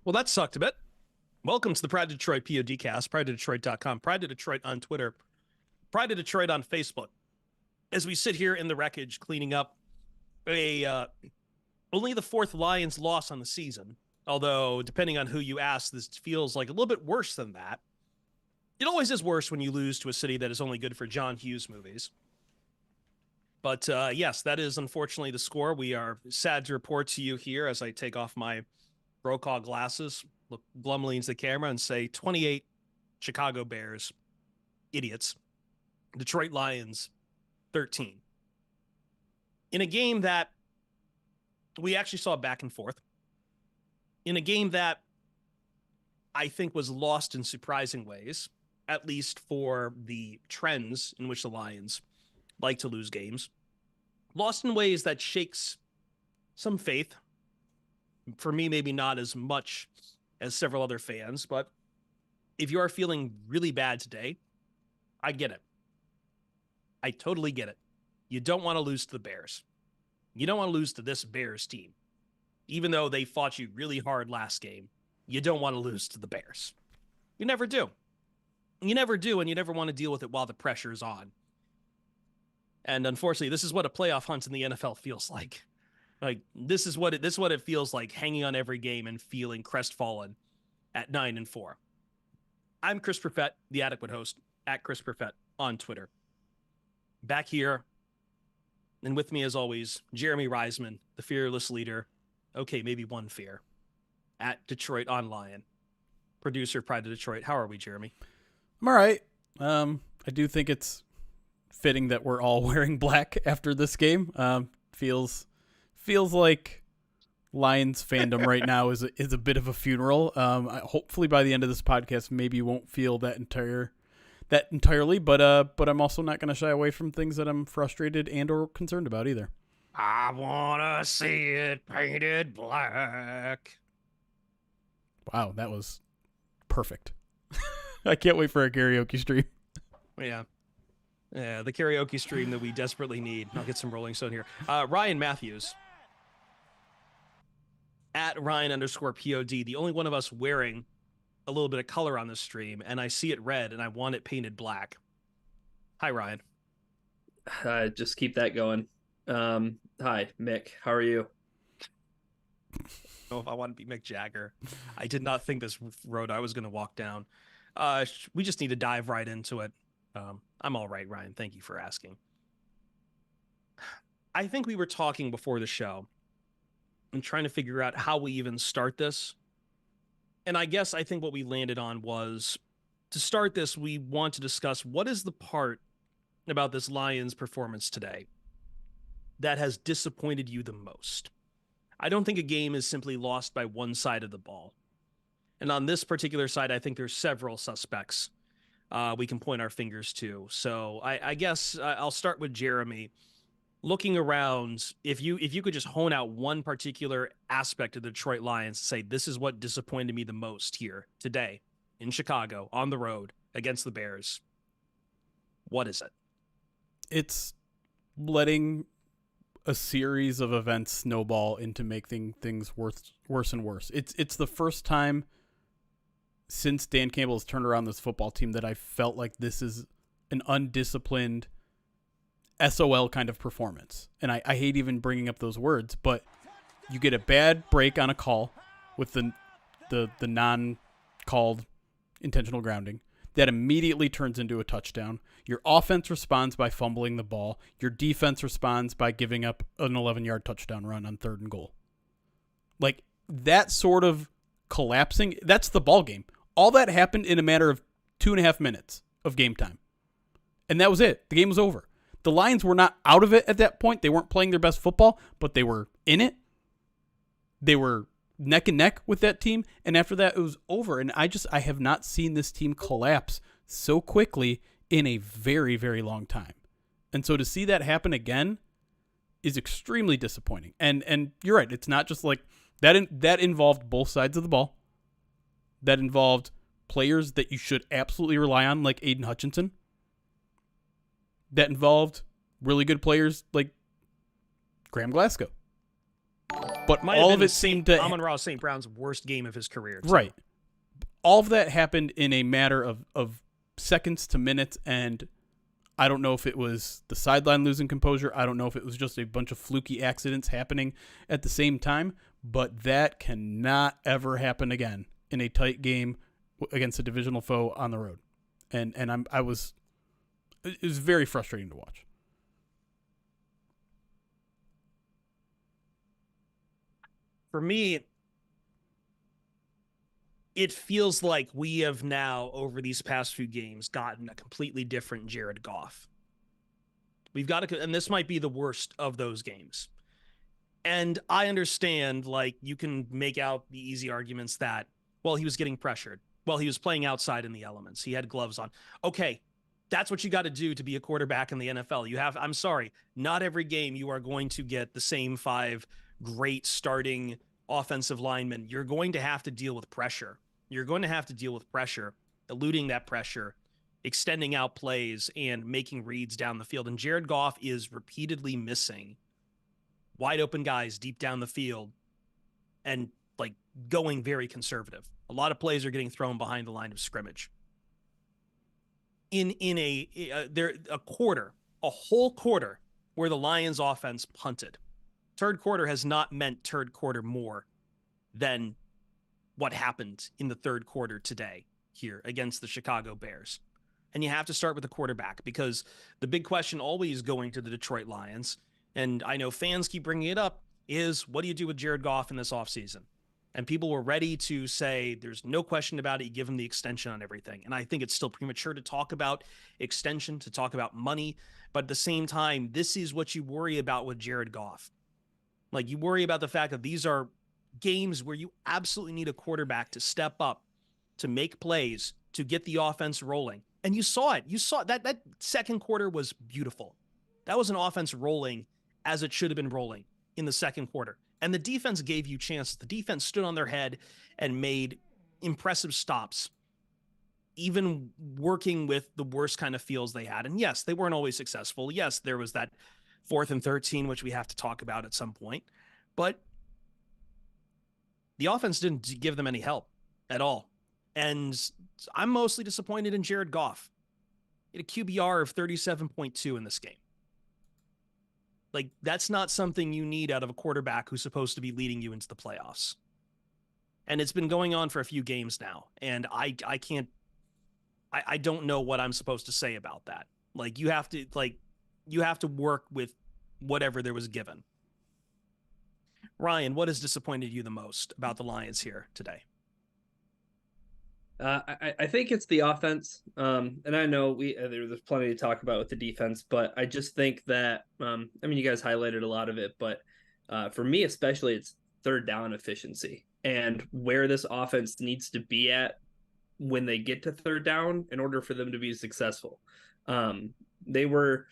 Well, that sucked a bit. Welcome to the Pride to Detroit PODcast, pridedetroit.com, Pride to Detroit on Twitter, Pride to Detroit on Facebook. As we sit here in the wreckage cleaning up only the fourth Lions loss on the season, although depending on who you ask, this feels like a little bit worse than that. It always is worse when you lose to a city that is only good for John Hughes movies. But yes, that is unfortunately the score. We are sad to report to you here as I take off my Brokaw glasses, look glumly into the camera and say 28 Chicago Bears, idiots. Detroit Lions, 13. In a game that we actually saw back and forth. In a game that I think was lost in surprising ways, at least for the trends in which the Lions like to lose games. Lost in ways that shakes some faith. For me, maybe not as much as several other fans, but if you are feeling really bad today, I get it. I totally get it. You don't want to lose to the Bears. You don't want to lose to this Bears team. Even though they fought you really hard last game, you don't want to lose to the Bears. You never do. You never do, and you never want to deal with it while the pressure is on. And unfortunately, this is what a playoff hunt in the NFL feels like. Like this is what it feels like, hanging on every game and feeling crestfallen at 9-4. I'm Chris Perfett, the adequate host at Chris Perfett on Twitter. Back here, and with me as always, Jeremy Reisman, the fearless leader. Okay, maybe one fear at Detroit Online, producer Pride to Detroit. How are we, Jeremy? I'm all right. I do think it's fitting that we're all wearing black after this game. Feels like Lions fandom right now is a bit of a funeral. Hopefully by the end of this podcast, maybe you won't feel that entirely, but I'm also not going to shy away from things that I'm frustrated and or concerned about either. I want to see it painted black. Wow, that was perfect. I can't wait for a karaoke stream. Yeah, the karaoke stream that we desperately need. I'll get some Rolling Stone here. Ryan Matthews. At Ryan_POD, the only one of us wearing a little bit of color on this stream, and I see it red, and I want it painted black. Hi, Ryan. Just keep that going. Hi, Mick. How are you? I don't know if I want to be Mick Jagger. I did not think this road I was going to walk down. We just need to dive right into it. I'm all right, Ryan. Thank you for asking. I think we were talking before the show and trying to figure out how we even start this. And I think what we landed on was, to start this, we want to discuss what is the part about this Lions performance today that has disappointed you the most. I don't think a game is simply lost by one side of the ball. And on this particular side, I think there's several suspects we can point our fingers to. So I guess I'll start with Jeremy. Looking around, if you could just hone out one particular aspect of the Detroit Lions and say, this is what disappointed me the most here today in Chicago on the road against the Bears, what is it? It's letting a series of events snowball into making things worse and worse. It's the first time since Dan Campbell has turned around this football team that I felt like this is an undisciplined SOL kind of performance. And I hate even bringing up those words, but you get a bad break on a call with the non-called intentional grounding that immediately turns into a touchdown. Your offense responds by fumbling the ball. Your defense responds by giving up an 11-yard touchdown run on 3rd and goal. Like, that sort of collapsing, that's the ball game. All that happened in a matter of 2.5 minutes of game time. And that was it. The game was over. The Lions were not out of it at that point. They weren't playing their best football, but they were in it. They were neck and neck with that team, and after that, it was over. And I have not seen this team collapse so quickly in a very, very long time. And so to see that happen again is extremely disappointing. And you're right, it's not just like that. That involved both sides of the ball. That involved players that you should absolutely rely on, like Aiden Hutchinson. That involved really good players like Graham Glasgow. But Might all have of been it seemed to Amon-Ra St. Brown's worst game of his career. Too. right. All of that happened in a matter of seconds to minutes, and I don't know if it was the sideline losing composure. I don't know if it was just a bunch of fluky accidents happening at the same time, but that cannot ever happen again in a tight game against a divisional foe on the road. And it was very frustrating to watch. For me, it feels like we have now, over these past few games, gotten a completely different Jared Goff. We've got to, and this might be the worst of those games. And I understand, like, you can make out the easy arguments that, well, he was getting pressured. Well, he was playing outside in the elements. He had gloves on. Okay, that's what you got to do to be a quarterback in the NFL. I'm sorry, not every game you are going to get the same 5 great starting offensive linemen. You're going to have to deal with pressure. You're going to have to deal with pressure, eluding that pressure, extending out plays, and making reads down the field. And Jared Goff is repeatedly missing wide open guys deep down the field and like going very conservative. A lot of plays are getting thrown behind the line of scrimmage. In a whole quarter where the Lions offense punted. Third quarter has not meant third quarter more than what happened in the third quarter today here against the Chicago Bears. And you have to start with the quarterback, because the big question always going to the Detroit Lions, and I know fans keep bringing it up, is what do you do with Jared Goff in this offseason? And people were ready to say, there's no question about it, you give him the extension on everything. And I think it's still premature to talk about extension, to talk about money. But at the same time, this is what you worry about with Jared Goff. Like, you worry about the fact that these are games where you absolutely need a quarterback to step up, to make plays, to get the offense rolling. And you saw it. You saw that second quarter was beautiful. That was an offense rolling as it should have been rolling in the second quarter. And the defense gave you chances. The defense stood on their head and made impressive stops, even working with the worst kind of fields they had. And yes, they weren't always successful. Yes, there was that 4th and 13, which we have to talk about at some point. But the offense didn't give them any help at all. And I'm mostly disappointed in Jared Goff. He had a QBR of 37.2 in this game. Like, that's not something you need out of a quarterback who's supposed to be leading you into the playoffs. And it's been going on for a few games now. And I don't know what I'm supposed to say about that. Like, you have to work with whatever there was given. Ryan, what has disappointed you the most about the Lions here today? I think it's the offense, and I know there's plenty to talk about with the defense, but I just think that you guys highlighted a lot of it, but for me especially, it's third down efficiency and where this offense needs to be at when they get to third down in order for them to be successful. They were,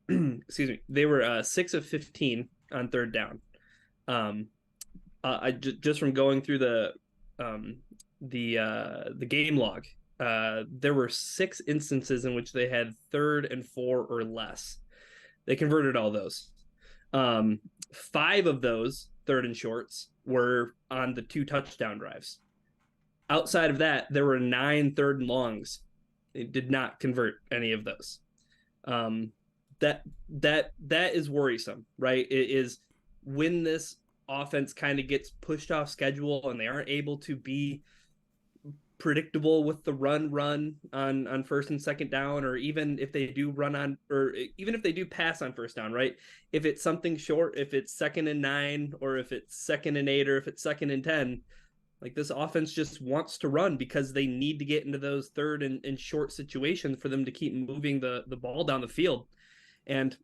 they were 6 of 15 on third down. Just from going through the game log, there were 6 instances in which they had 3rd and 4 or less. They converted all those. 5 of those 3rd and shorts were on the 2 touchdown drives. Outside of that, there were 9 3rd and longs. They did not convert any of those. That is worrisome, right? It is when this offense kind of gets pushed off schedule and they aren't able to be predictable with the run on first and second down, or even if they do even if they do pass on first down, right? If it's something short, if it's 2nd and 9, or if it's 2nd and 8, or if it's 2nd and 10, like, this offense just wants to run because they need to get into those 3rd and short situations for them to keep moving the ball down the field. And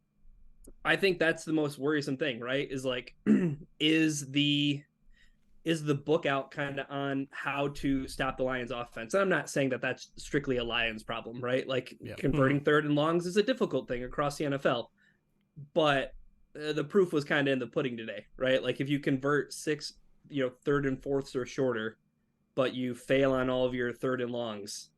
I think that's the most worrisome thing, right? Is like, is the book out kind of on how to stop the Lions offense? And I'm not saying that that's strictly a Lions problem, right? Like, converting 3rd and longs is a difficult thing across the NFL, but the proof was kind of in the pudding today, right? Like, if you convert 6, 3rd and 4ths or shorter, but you fail on all of your 3rd and longs,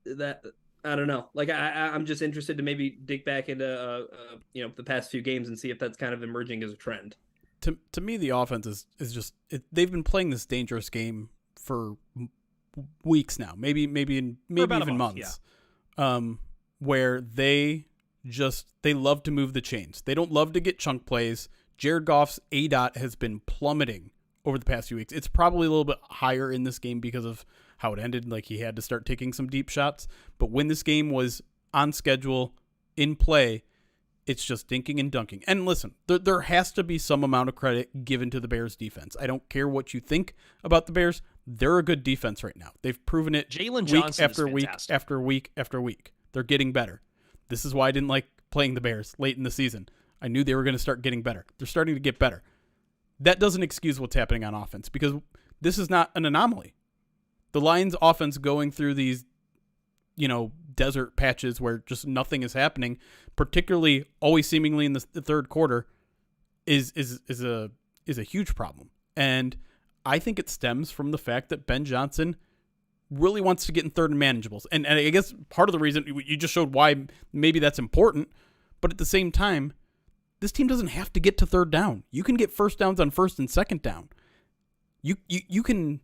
that, I don't know. Like, I'm just interested to maybe dig back into the past few games and see if that's kind of emerging as a trend. to me, the offense is just they've been playing this dangerous game for weeks now, maybe even months, where they love to move the chains. They don't love to get chunk plays. Jared Goff's ADOT has been plummeting over the past few weeks. It's probably a little bit higher in this game because of how it ended. Like, he had to start taking some deep shots. But when this game was on schedule, in play, it's just dinking and dunking. And listen, there has to be some amount of credit given to the Bears defense. I don't care what you think about the Bears. They're a good defense right now. They've proven it Jalen week Johnson after is week fantastic. after week after week. They're getting better. This is why I didn't like playing the Bears late in the season. I knew they were going to start getting better. They're starting to get better. That doesn't excuse what's happening on offense, because this is not an anomaly. The Lions offense going through these, desert patches where just nothing is happening, particularly always seemingly in the third quarter, is a huge problem. And I think it stems from the fact that Ben Johnson really wants to get in third and manageables. And I guess part of the reason you just showed why maybe that's important, but at the same time, this team doesn't have to get to third down. You can get first downs on first and second down. You can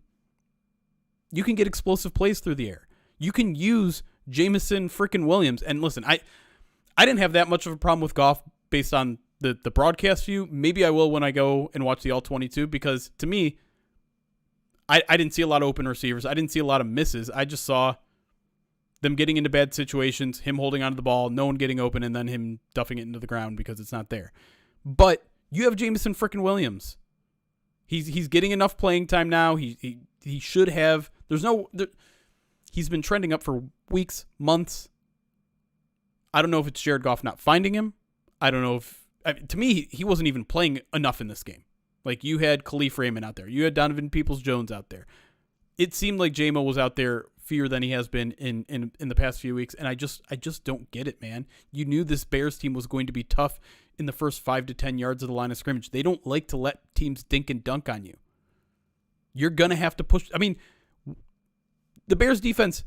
get explosive plays through the air. You can use Jameson freaking Williams. And listen, I didn't have that much of a problem with Goff based on the broadcast view. Maybe I will when I go and watch the All-22, because to me, I didn't see a lot of open receivers. I didn't see a lot of misses. I just saw them getting into bad situations, him holding onto the ball, no one getting open, and then him duffing it into the ground because it's not there. But you have Jameson freaking Williams. He's getting enough playing time now. He should have. He's been trending up for weeks, months. I don't know if it's Jared Goff not finding him. I don't know if... to me, he wasn't even playing enough in this game. Like, you had Khalif Raymond out there. You had Donovan Peoples-Jones out there. It seemed like J-Mo was out there fewer than he has been in the past few weeks, and I just don't get it, man. You knew this Bears team was going to be tough in the first 5 to 10 yards of the line of scrimmage. They don't like to let teams dink and dunk on you. You're going to have to push... I mean, the Bears defense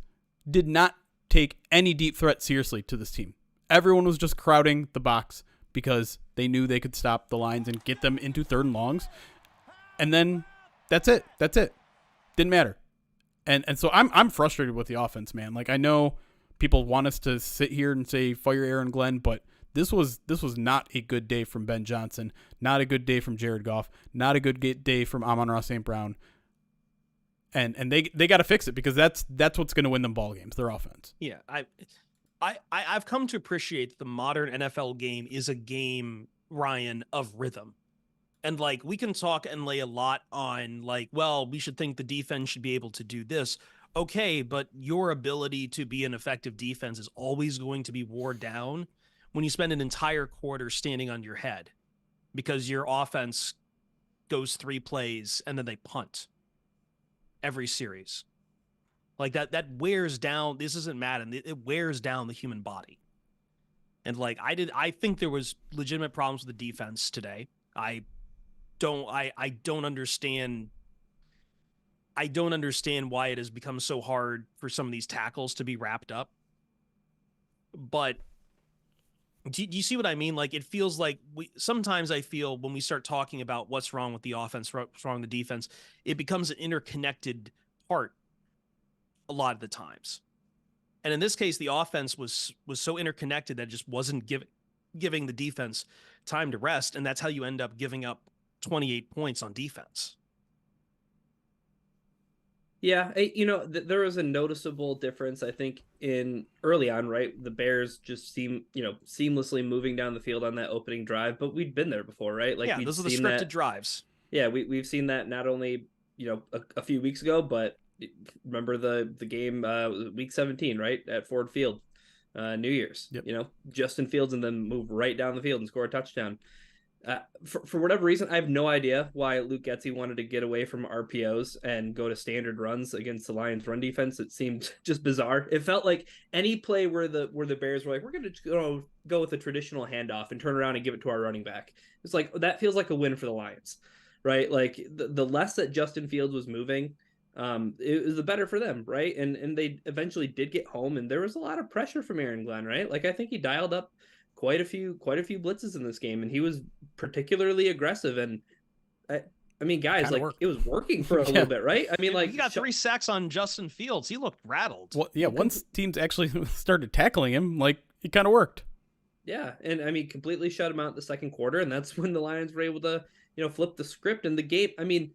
did not take any deep threat seriously to this team. Everyone was just crowding the box because they knew they could stop the lines and get them into third and longs. And then that's it. Didn't matter. And so I'm frustrated with the offense, man. Like, I know people want us to sit here and say fire Aaron Glenn, but this was not a good day from Ben Johnson, not a good day from Jared Goff, not a good day from Amon-Ra St. Brown. And they got to fix it, because that's what's going to win them ball games, their offense. Yeah, I've come to appreciate that the modern NFL game is a game, Ryan, of rhythm. And like, we can talk and lay a lot on like, well, we should think the defense should be able to do this. Okay, but your ability to be an effective defense is always going to be wore down when you spend an entire quarter standing on your head because your offense goes 3 plays and then they punt every series. Like that wears down. This isn't Madden. It wears down the human body. And like, I think there was legitimate problems with the defense today. I don't understand why it has become so hard for some of these tackles to be wrapped up. But do you see what I mean? Like, it feels like sometimes I feel when we start talking about what's wrong with the offense, what's wrong with the defense, it becomes an interconnected part a lot of the times. And in this case, the offense was so interconnected that it just wasn't giving the defense time to rest. And that's how you end up giving up 28 points on defense. Yeah, there was a noticeable difference, I think, in early on, right? The Bears just seem, seamlessly moving down the field on that opening drive, but we'd been there before, right? Like, yeah, those are the scripted drives. Yeah, we've seen that not only, a few weeks ago, but remember the game week 17, right? At Ford Field, New Year's, yep. Justin Fields and then move right down the field and score a touchdown. For whatever reason, I have no idea why Luke Getsy wanted to get away from RPOs and go to standard runs against the Lions run defense. It seemed just bizarre. It felt like any play where the Bears were like, we're going to go with a traditional handoff and turn around and give it to our running back. It's like, that feels like a win for the Lions, right? Like the less that Justin Fields was moving, it was the better for them, right? And they eventually did get home, and there was a lot of pressure from Aaron Glenn, right? Like, I think he dialed up quite a few blitzes in this game, and he was particularly aggressive. And I mean, guys, Kinda like worked. it was working for a Yeah. little bit, right? I mean, like he got 3 sacks on Justin Fields. He looked rattled. Well, yeah, once teams actually started tackling him, like it kind of worked. Yeah, and I mean, completely shut him out in the second quarter, and that's when the Lions were able to, flip the script and the game. I mean,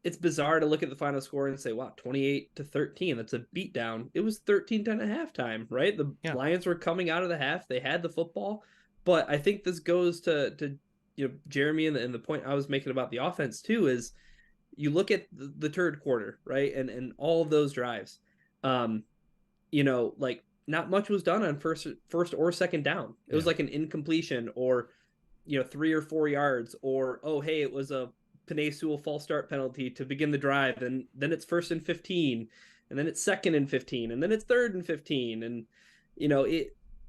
it's bizarre to look at the final score and say, wow, 28-13. That's a beatdown. It was 13-10 at halftime, right? The Lions were coming out of the half. They had the football. But I think this goes to Jeremy and the point I was making about the offense too is you look at the third quarter, right? And all of those drives. Like not much was done on first or second down. It was like an incompletion or 3 or 4 yards or hey, it was a Penei Sewell false start penalty to begin the drive, and then it's 1st and 15, and then it's 2nd and 15, and then it's 3rd and 15, and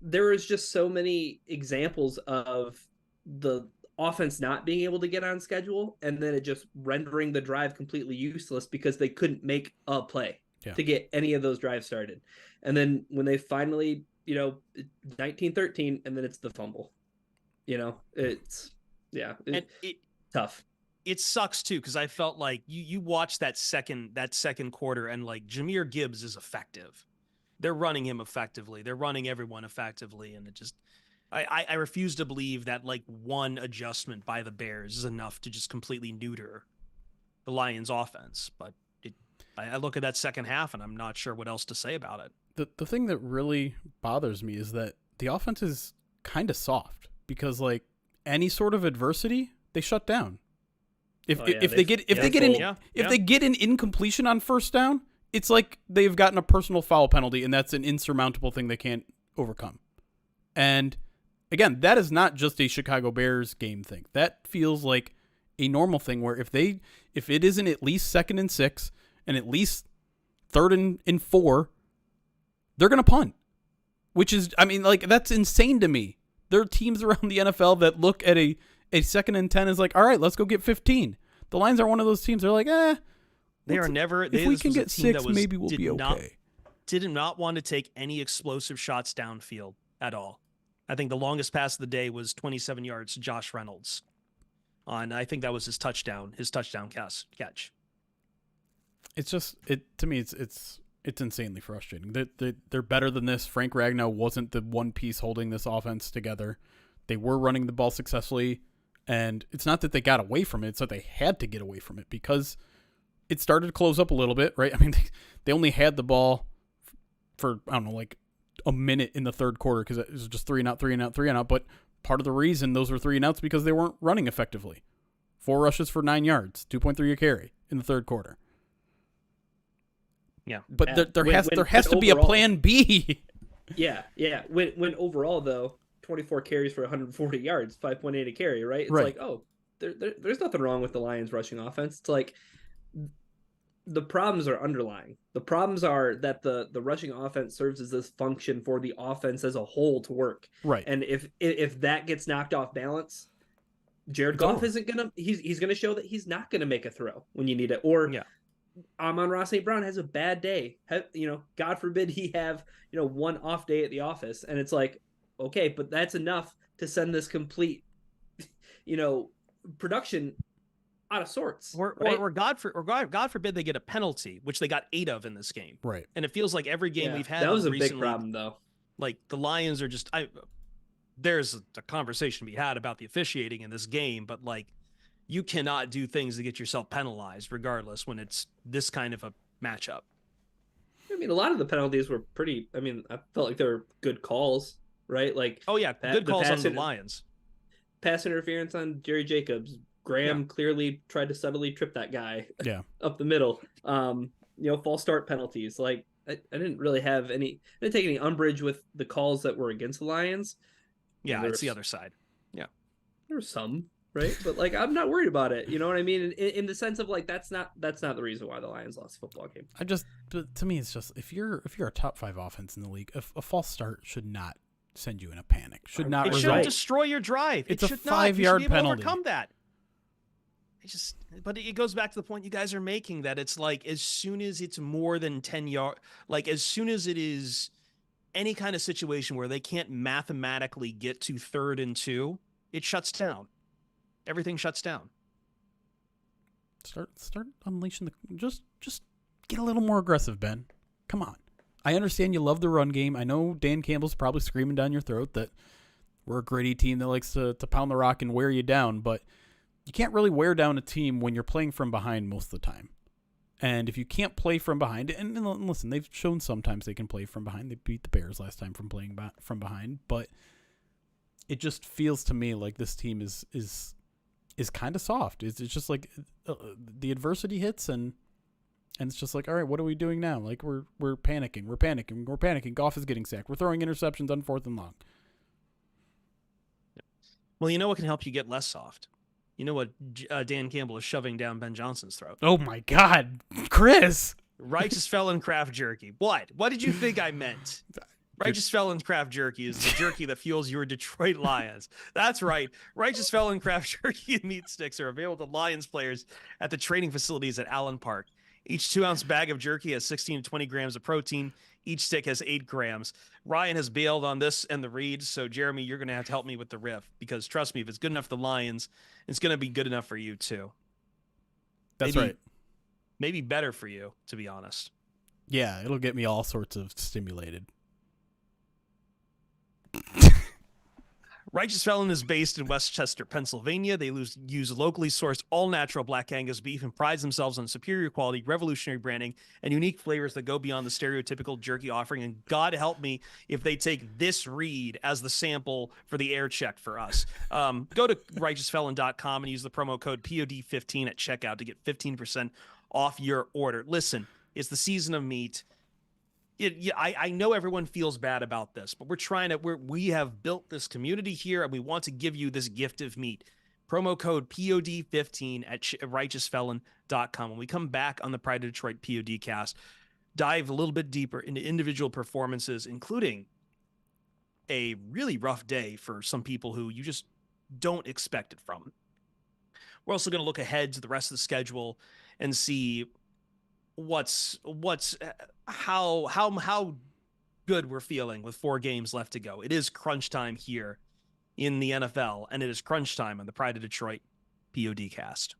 there is just so many examples of the offense not being able to get on schedule, and then it just rendering the drive completely useless because they couldn't make a play to get any of those drives started. And then when they finally, 19-13, and then it's the fumble. It's tough. It sucks too, because I felt like you watch that second quarter, and like Jahmyr Gibbs is effective. They're running him effectively. They're running everyone effectively, and it just I refuse to believe that like one adjustment by the Bears is enough to just completely neuter the Lions' offense. But I look at that second half, and I'm not sure what else to say about it. The thing that really bothers me is that the offense is kind of soft because like any sort of adversity, they shut down. If they get an incompletion on first down, it's like they've gotten a personal foul penalty, and that's an insurmountable thing they can't overcome. And again, that is not just a Chicago Bears game thing. That feels like a normal thing where if it isn't at least 2nd and 6 and at least 3rd and 4, they're gonna punt. Which is, I mean, like that's insane to me. There are teams around the NFL that look at a 2nd and 10 is like, all right, let's go get 15. The Lions are one of those teams. They're like, they are never. If we can get 6, maybe we'll be okay. Did not want to take any explosive shots downfield at all. I think the longest pass of the day was 27 yards to Josh Reynolds. I think that was his touchdown catch. It's just to me. It's insanely frustrating. They're better than this. Frank Ragnow wasn't the one piece holding this offense together. They were running the ball successfully. And it's not that they got away from it. It's that they had to get away from it because it started to close up a little bit, right? I mean, they only had the ball for, I don't know, like a minute in the third quarter because it was just 3 and out, 3 and out, 3 and out. But part of the reason those were 3 and outs because they weren't running effectively. 4 rushes for 9 yards, 2.3 a carry in the third quarter. Yeah. But there has to be a plan B. Yeah. When overall, though, 24 carries for 140 yards, 5.8 a carry, right? It's like, there's nothing wrong with the Lions rushing offense. It's like the problems are underlying. The problems are that the rushing offense serves as this function for the offense as a whole to work. Right. And if that gets knocked off balance, Jared Goff isn't gonna he's gonna show that he's not gonna make a throw when you need it. Or Amon-Ra St. Brown has a bad day. God forbid he have one off day at the office, and it's like, okay, but that's enough to send this complete, production out of sorts. Or God forbid they get a penalty, which they got 8 of in this game. Right. And it feels like every game we've had that was recently, a big problem, though. Like the Lions are just, there's a conversation to be had about the officiating in this game, but like you cannot do things to get yourself penalized regardless when it's this kind of a matchup. I mean, a lot of the penalties were pretty, I felt like they were good calls. Right, like good calls on the Lions. Pass interference on Jerry Jacobs. Graham clearly tried to subtly trip that guy. Up the middle. False start penalties. Like I didn't really have any. I didn't take any umbrage with the calls that were against the Lions. Yeah, it's the other side. Yeah, there were some, right? But like I'm not worried about it. You know what I mean? In the sense of like that's not the reason why the Lions lost the football game. To me, it's just if you're a top 5 offense in the league, a false start should not send you in a panic. Should not result. It shouldn't destroy your drive. It's it a should 5-yard penalty. Overcome that. But it goes back to the point you guys are making that it's like as soon as it's more than 10 yards, like as soon as it is any kind of situation where they can't mathematically get to 3rd and 2, it shuts down. Everything shuts down. Start unleashing just get a little more aggressive, Ben. Come on. I understand you love the run game. I know Dan Campbell's probably screaming down your throat that we're a gritty team that likes to pound the rock and wear you down, but you can't really wear down a team when you're playing from behind most of the time. And if you can't play from behind, and listen, they've shown sometimes they can play from behind. They beat the Bears last time from playing from behind, but it just feels to me like this team is kind of soft. It's just like the adversity hits and it's just like, all right, what are we doing now? Like we're panicking. Goff is getting sacked. We're throwing interceptions on 4th and long. Well, you know what can help you get less soft? You know what Dan Campbell is shoving down Ben Johnson's throat? Oh, my God. Chris. Righteous Felon Craft Jerky. What? What did you think I meant? Righteous Felon Craft Jerky is the jerky that fuels your Detroit Lions. That's right. Righteous Felon Craft Jerky and meat sticks are available to Lions players at the training facilities at Allen Park. Each 2-ounce bag of jerky has 16 to 20 grams of protein. Each stick has 8 grams. Ryan has bailed on this and the read, so Jeremy, you're going to have to help me with the riff because trust me, if it's good enough for the Lions, it's going to be good enough for you too. That's right. Maybe better for you, to be honest. Yeah, it'll get me all sorts of stimulated. Righteous Felon is based in Westchester, Pennsylvania. They use locally sourced all-natural Black Angus beef and prides themselves on superior quality, revolutionary branding, and unique flavors that go beyond the stereotypical jerky offering. And God help me if they take this read as the sample for the air check for us. Go to righteousfelon.com and use the promo code POD15 at checkout to get 15% off your order. Listen, it's the season of meat. I know everyone feels bad about this, but we have built this community here and we want to give you this gift of meat. Promo code POD15 at righteousfelon.com. When we come back on the Pride of Detroit POD cast, dive a little bit deeper into individual performances, including a really rough day for some people who you just don't expect it from. We're also going to look ahead to the rest of the schedule and see how good we're feeling with 4 games left to go. It is crunch time here in the NFL, and it is crunch time on the Pride of Detroit POD cast.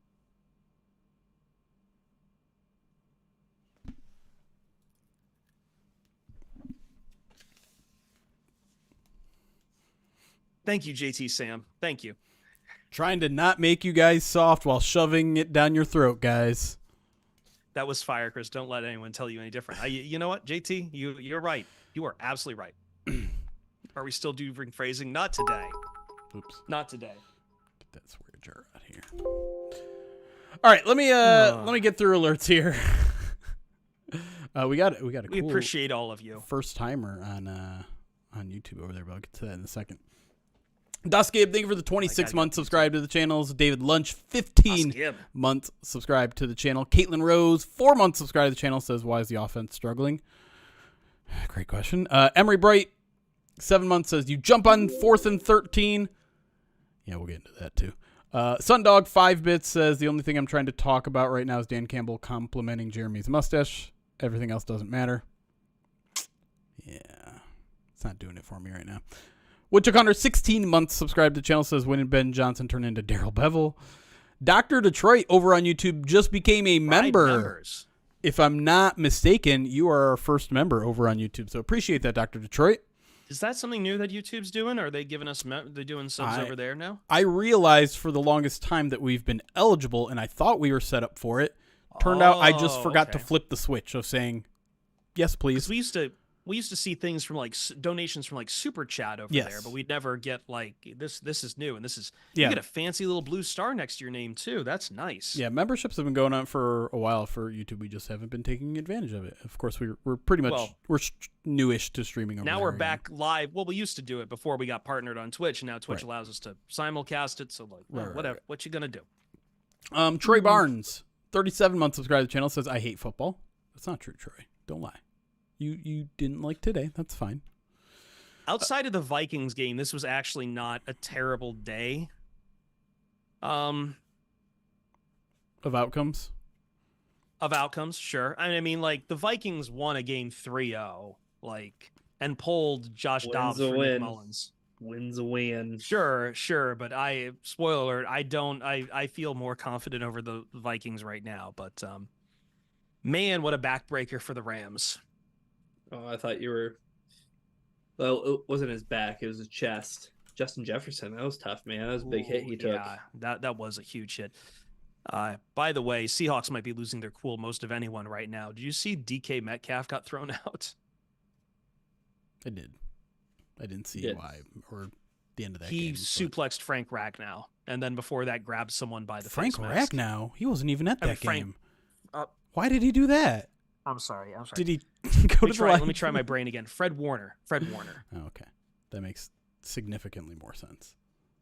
Thank you, JT Sam. Thank you. Trying to not make you guys soft while shoving it down your throat, guys. That was fire, Chris. Don't let anyone tell you any different. You know what, JT? You're right. You are absolutely right. Are we still doing phrasing? Not today. Oops. Not today. Get that swear jar out here. All right, let me get through alerts here. We got a cool We appreciate all of you. First timer on YouTube over there, but I'll get to that in a second. Gabe, thank you for the 26 months subscribed to the channels. David Lunch, 15 months subscribed to the channel. Caitlin Rose, 4 months subscribed to the channel, says, why is the offense struggling? Great question. Emery Bright, 7 months, says, you jump on 4th and 13. Yeah, we'll get into that too. Sundog, 5 bits, says, the only thing I'm trying to talk about right now is Dan Campbell complimenting Jeremy's mustache. Everything else doesn't matter. Yeah, it's not doing it for me right now. Woodchuck Hunter, 16 months subscribed to the channel, says, when did Ben Johnson turn into Daryl Bevel? Dr. Detroit over on YouTube just became a member. Members. If I'm not mistaken, you are our first member over on YouTube, so appreciate that, Dr. Detroit. Is that something new that YouTube's doing? Are they giving us they're doing subs over there now? I realized for the longest time that we've been eligible, and I thought we were set up for it. Turned out I just forgot to flip the switch of saying, yes, please. We used to see things from like donations from like Super Chat over there, but we'd never get like this is new, and this is you get a fancy little blue star next to your name too. That's nice. Yeah, memberships have been going on for a while for YouTube. We just haven't been taking advantage of it. Of course, we're pretty much we're newish to streaming over now. We're back live. Well, we used to do it before we got partnered on Twitch, and now Twitch allows us to simulcast it. So like, whatever. What you gonna do? Troy Barnes, 37 months subscribed to the channel, says, I hate football. That's not true, Troy. Don't lie. You didn't like today. That's fine. Outside of the Vikings game, this was actually not a terrible day. Of outcomes? Of outcomes, sure. I mean, like, the Vikings won a game 3-0, like, and pulled Josh Dobbs for Nick Mullins. Win's a win. Sure, but spoiler alert, I feel more confident over the Vikings right now, but man, what a backbreaker for the Rams. Oh, I thought you were. Well, it wasn't his back; it was his chest. Justin Jefferson, that was tough, man. That was a big hit he took. Yeah, that was a huge hit. By the way, Seahawks might be losing their cool most of anyone right now. Did you see DK Metcalf got thrown out? I did. I didn't see why or the end of that game. He suplexed Frank Ragnow, and then before that grabbed someone by the Frank face mask. Ragnow? He wasn't even at that game. Uh, Why did he do that? I'm sorry. Did he go to the line? Let me try my brain again. Fred Warner. Oh, okay. That makes significantly more sense.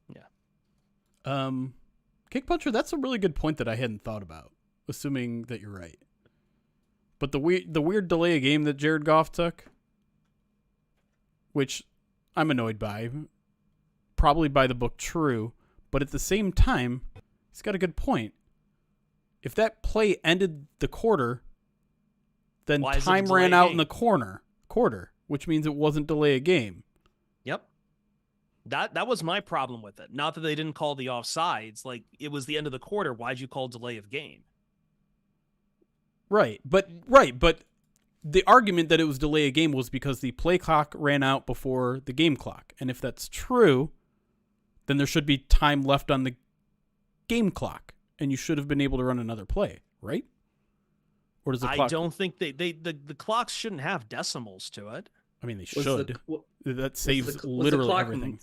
Yeah. Kick puncher, that's a really good point that I hadn't thought about, assuming that you're right. But the weird delay of game that Jared Goff took, which I'm annoyed by, probably by the book true, but at the same time, he's got a good point. If that play ended the quarter, then time ran out in the quarter, which means it wasn't delay a game. Yep. That was my problem with it. Not that they didn't call the offsides. Like, it was the end of the quarter. Why'd you call delay of game? Right. But the argument that it was delay of game was because the play clock ran out before the game clock. And if that's true, then there should be time left on the game clock, and you should have been able to run another play, right? Or does the clock... I don't think the clocks shouldn't have decimals to it. I mean, they should. That saves literally everything.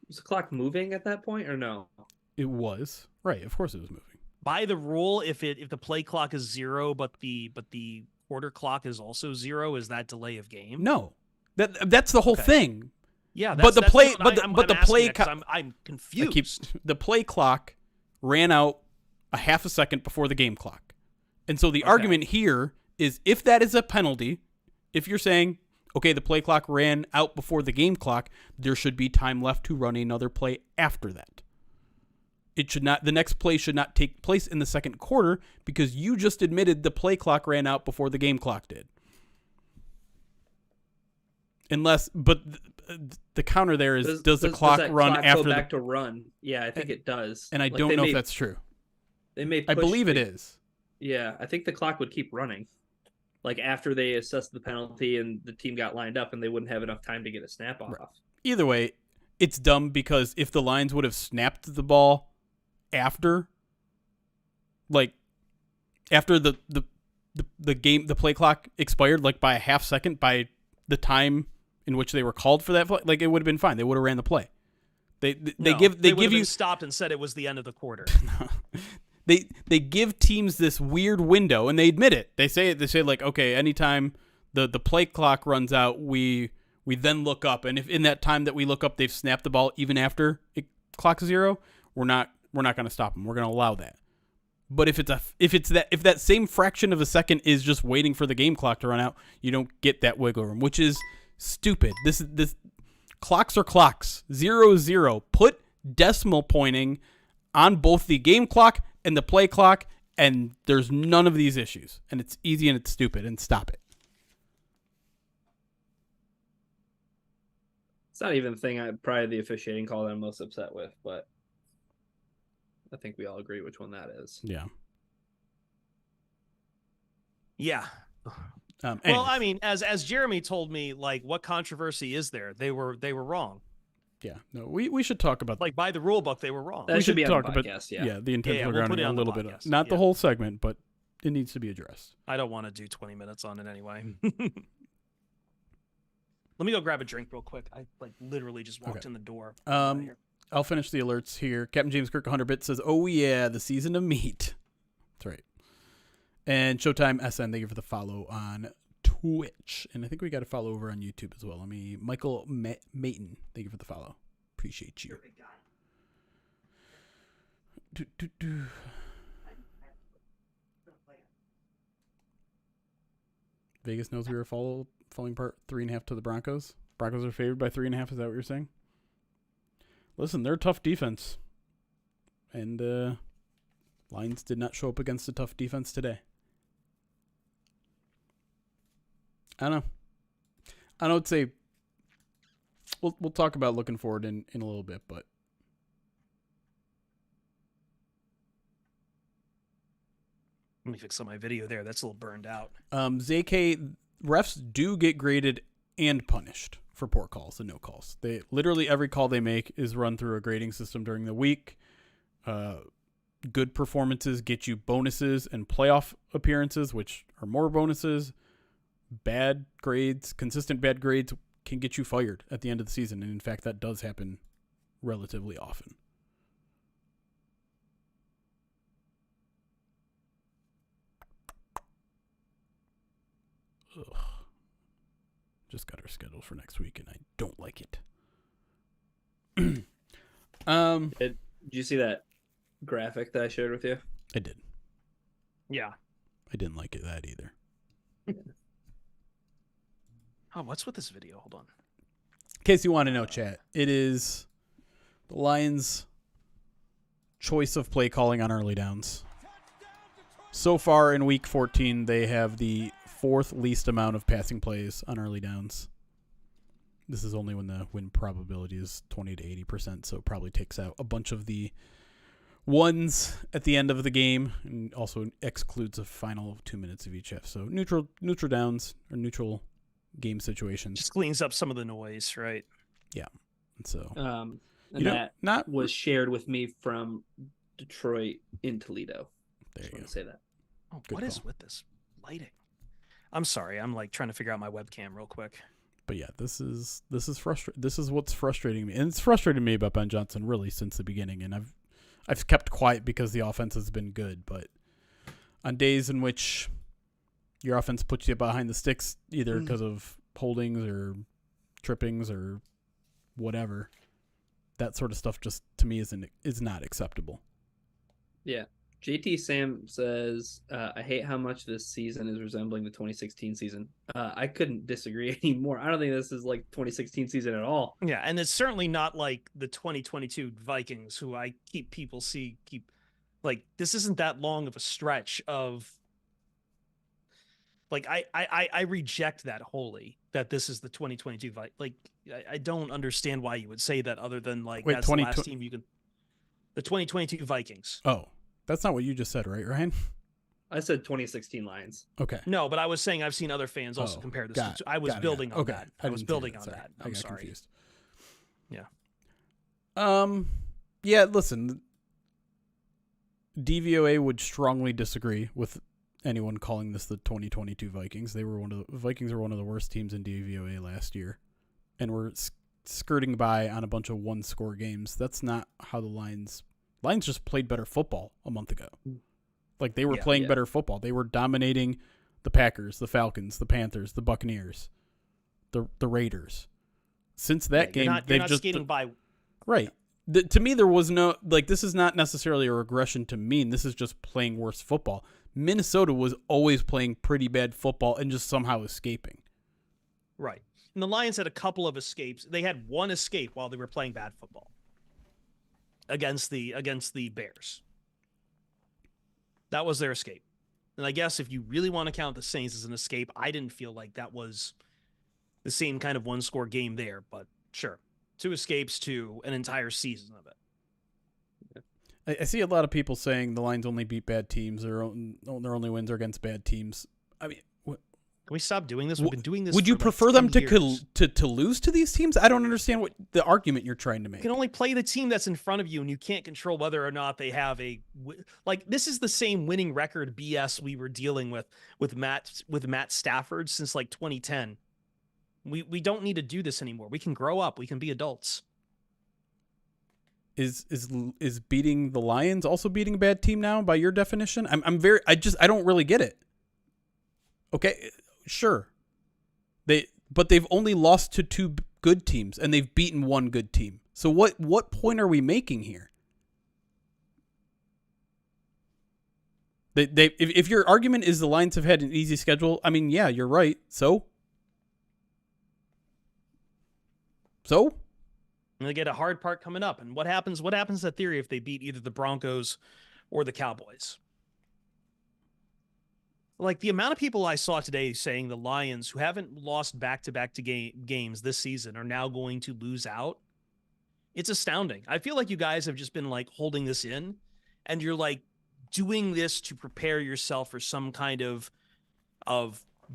Was the clock moving at that point or no? It was. Right, of course it was moving. By the rule, if the play clock is 0 but the quarter clock is also 0, is that delay of game? No. That's the whole thing. Yeah, I'm confused. The play clock ran out a half a second before the game clock. And so the argument here is, if that is a penalty, if you're saying, okay, the play clock ran out before the game clock, there should be time left to run another play after that. It should not. The next play should not take place in the second quarter because you just admitted the play clock ran out before the game clock did. But the counter there is, does the clock run after go back to run? Yeah, I think it does. And I don't know if that's true. I believe it is. Yeah, I think the clock would keep running. Like after they assessed the penalty and the team got lined up and they wouldn't have enough time to get a snap off. Right. Either way, it's dumb because if the Lions would have snapped the ball after the game, the play clock expired like by a half second by the time in which they were called for that play, like it would have been fine. They would have ran the play. They give you stopped and said it was the end of the quarter. They give teams this weird window, and they admit it. They say like, okay, anytime the play clock runs out, we then look up, and if in that time that we look up they've snapped the ball even after it clock 0, we're not going to stop them. We're going to allow that. But if that same fraction of a second is just waiting for the game clock to run out, you don't get that wiggle room, which is stupid. This clocks are clocks. 0 is 0. Put decimal pointing on both the game clock and the play clock, and there's none of these issues. And it's easy and it's stupid, and stop it. It's not even the thing probably the officiating call that I'm most upset with, but I think we all agree which one that is. Yeah. Yeah. Well, I mean, as Jeremy told me, like, what controversy is there? They were wrong. Yeah, no, we should talk about, like, by the rule book they were wrong. That should be on the podcast. The intentional grounding a little bit, not the whole segment, but it needs to be addressed. I don't want to do 20 minutes on it anyway. Let me go grab a drink real quick. I literally just walked in the door. I'll finish the alerts here. Captain James Kirk 100-bit says, "Oh yeah, the season of meat." That's right. And Showtime SN, thank you for the follow on Twitch, and I think we got a follow over on YouTube as well. Michael Mayton, thank you for the follow. Appreciate you. Vegas knows we were falling apart 3.5 to the Broncos. Broncos are favored by 3.5. Is that what you're saying? Listen, they're a tough defense, and Lions did not show up against a tough defense today. I don't know. I would say we'll talk about looking forward in a little bit, but Let me fix up my video there. That's a little burned out. ZK refs do get graded and punished for poor calls and no calls. They literally every call they make is run through a grading system during the week. Good performances get you bonuses and playoff appearances, which are more bonuses. Bad grades, consistent bad grades can get you fired at the end of the season. And in fact, that does happen relatively often. Ugh. Just got our schedule for next week, and I don't like it. Did you see that graphic that I shared with you? I did. Yeah. I didn't like it that either. Oh, what's with this video? Hold on. In case you want to know, chat, it is the Lions' choice of play calling on early downs. So far in week 14, they have the fourth least amount of passing plays on early downs. This is only when the win probability is 20 to 80%, so it probably takes out a bunch of the ones at the end of the game and also excludes the final 2 minutes of each half. So neutral downs or neutral game situations. Just cleans up some of the noise, right? Yeah. And so And that was shared with me from Detroit in Toledo. There you go. Say that. Oh, Good what is call. with this lighting? I'm sorry. I'm like trying to figure out my webcam real quick. But yeah, this is frustrating. This is what's frustrating me, and it's frustrated me about Ben Johnson really since the beginning. And I've kept quiet because the offense has been good, but on days in which your offense puts you behind the sticks, either because of holdings or trippings or whatever, that sort of stuff just to me is not acceptable. Yeah. JT Sam says, I hate how much this season is resembling the 2016 season. I couldn't disagree anymore. I don't think this is like 2016 season at all. Yeah, and it's certainly not like the 2022 Vikings, who I keep like, this isn't that long of a stretch of like I reject that wholly, that this is the 2022 like I don't understand why you would say that, other than like that's the last team you can. The 2022 Vikings. Oh, that's not what you just said, right, Ryan? I said 2016 Lions. Okay. No, but I was saying I've seen other fans also compare this. I was building on that. I was building on that. I'm sorry. Confused. Yeah. Yeah. Listen, DVOA would strongly disagree with anyone calling this the 2022 Vikings. Vikings were one of the worst teams in DVOA last year, and were skirting by on a bunch of one-score games. That's not how the Lions just played better football a month ago. Like, they were playing better football. They were dominating the Packers, the Falcons, the Panthers, the Buccaneers, the Raiders. Since that game, they've just skating by. Right. To me, there was no, like, this is not necessarily a regression to mean. This is just playing worse football. Minnesota was always playing pretty bad football and just somehow escaping. Right. And the Lions had a couple of escapes. They had one escape while they were playing bad football against the Bears. That was their escape. And I guess if you really want to count the Saints as an escape, I didn't feel like that was the same kind of one-score game there, but sure. 2 escapes to an entire season of it. I see a lot of people saying the Lions only beat bad teams. Their only wins are against bad teams. I mean, can we stop doing this? We've been doing this. Would you for prefer like them 10 years. to lose to these teams? I don't understand what the argument you're trying to make. You can only play the team that's in front of you, and you can't control whether or not they have like. This is the same winning record BS we were dealing with Matt Stafford since like 2010. We don't need to do this anymore. We can grow up. We can be adults. Is beating the Lions also beating a bad team now by your definition? I don't really get it. Okay, sure. But they've only lost to 2 good teams and they've beaten 1 good team. So what point are we making here? If your argument is the Lions have had an easy schedule, I mean, yeah, you're right. So And they get a hard part coming up. And what happens to that theory if they beat either the Broncos or the Cowboys? Like the amount of people I saw today saying the Lions, who haven't lost back-to-back games this season, are now going to lose out. It's astounding. I feel like you guys have just been like holding this in, and you're like doing this to prepare yourself for some kind of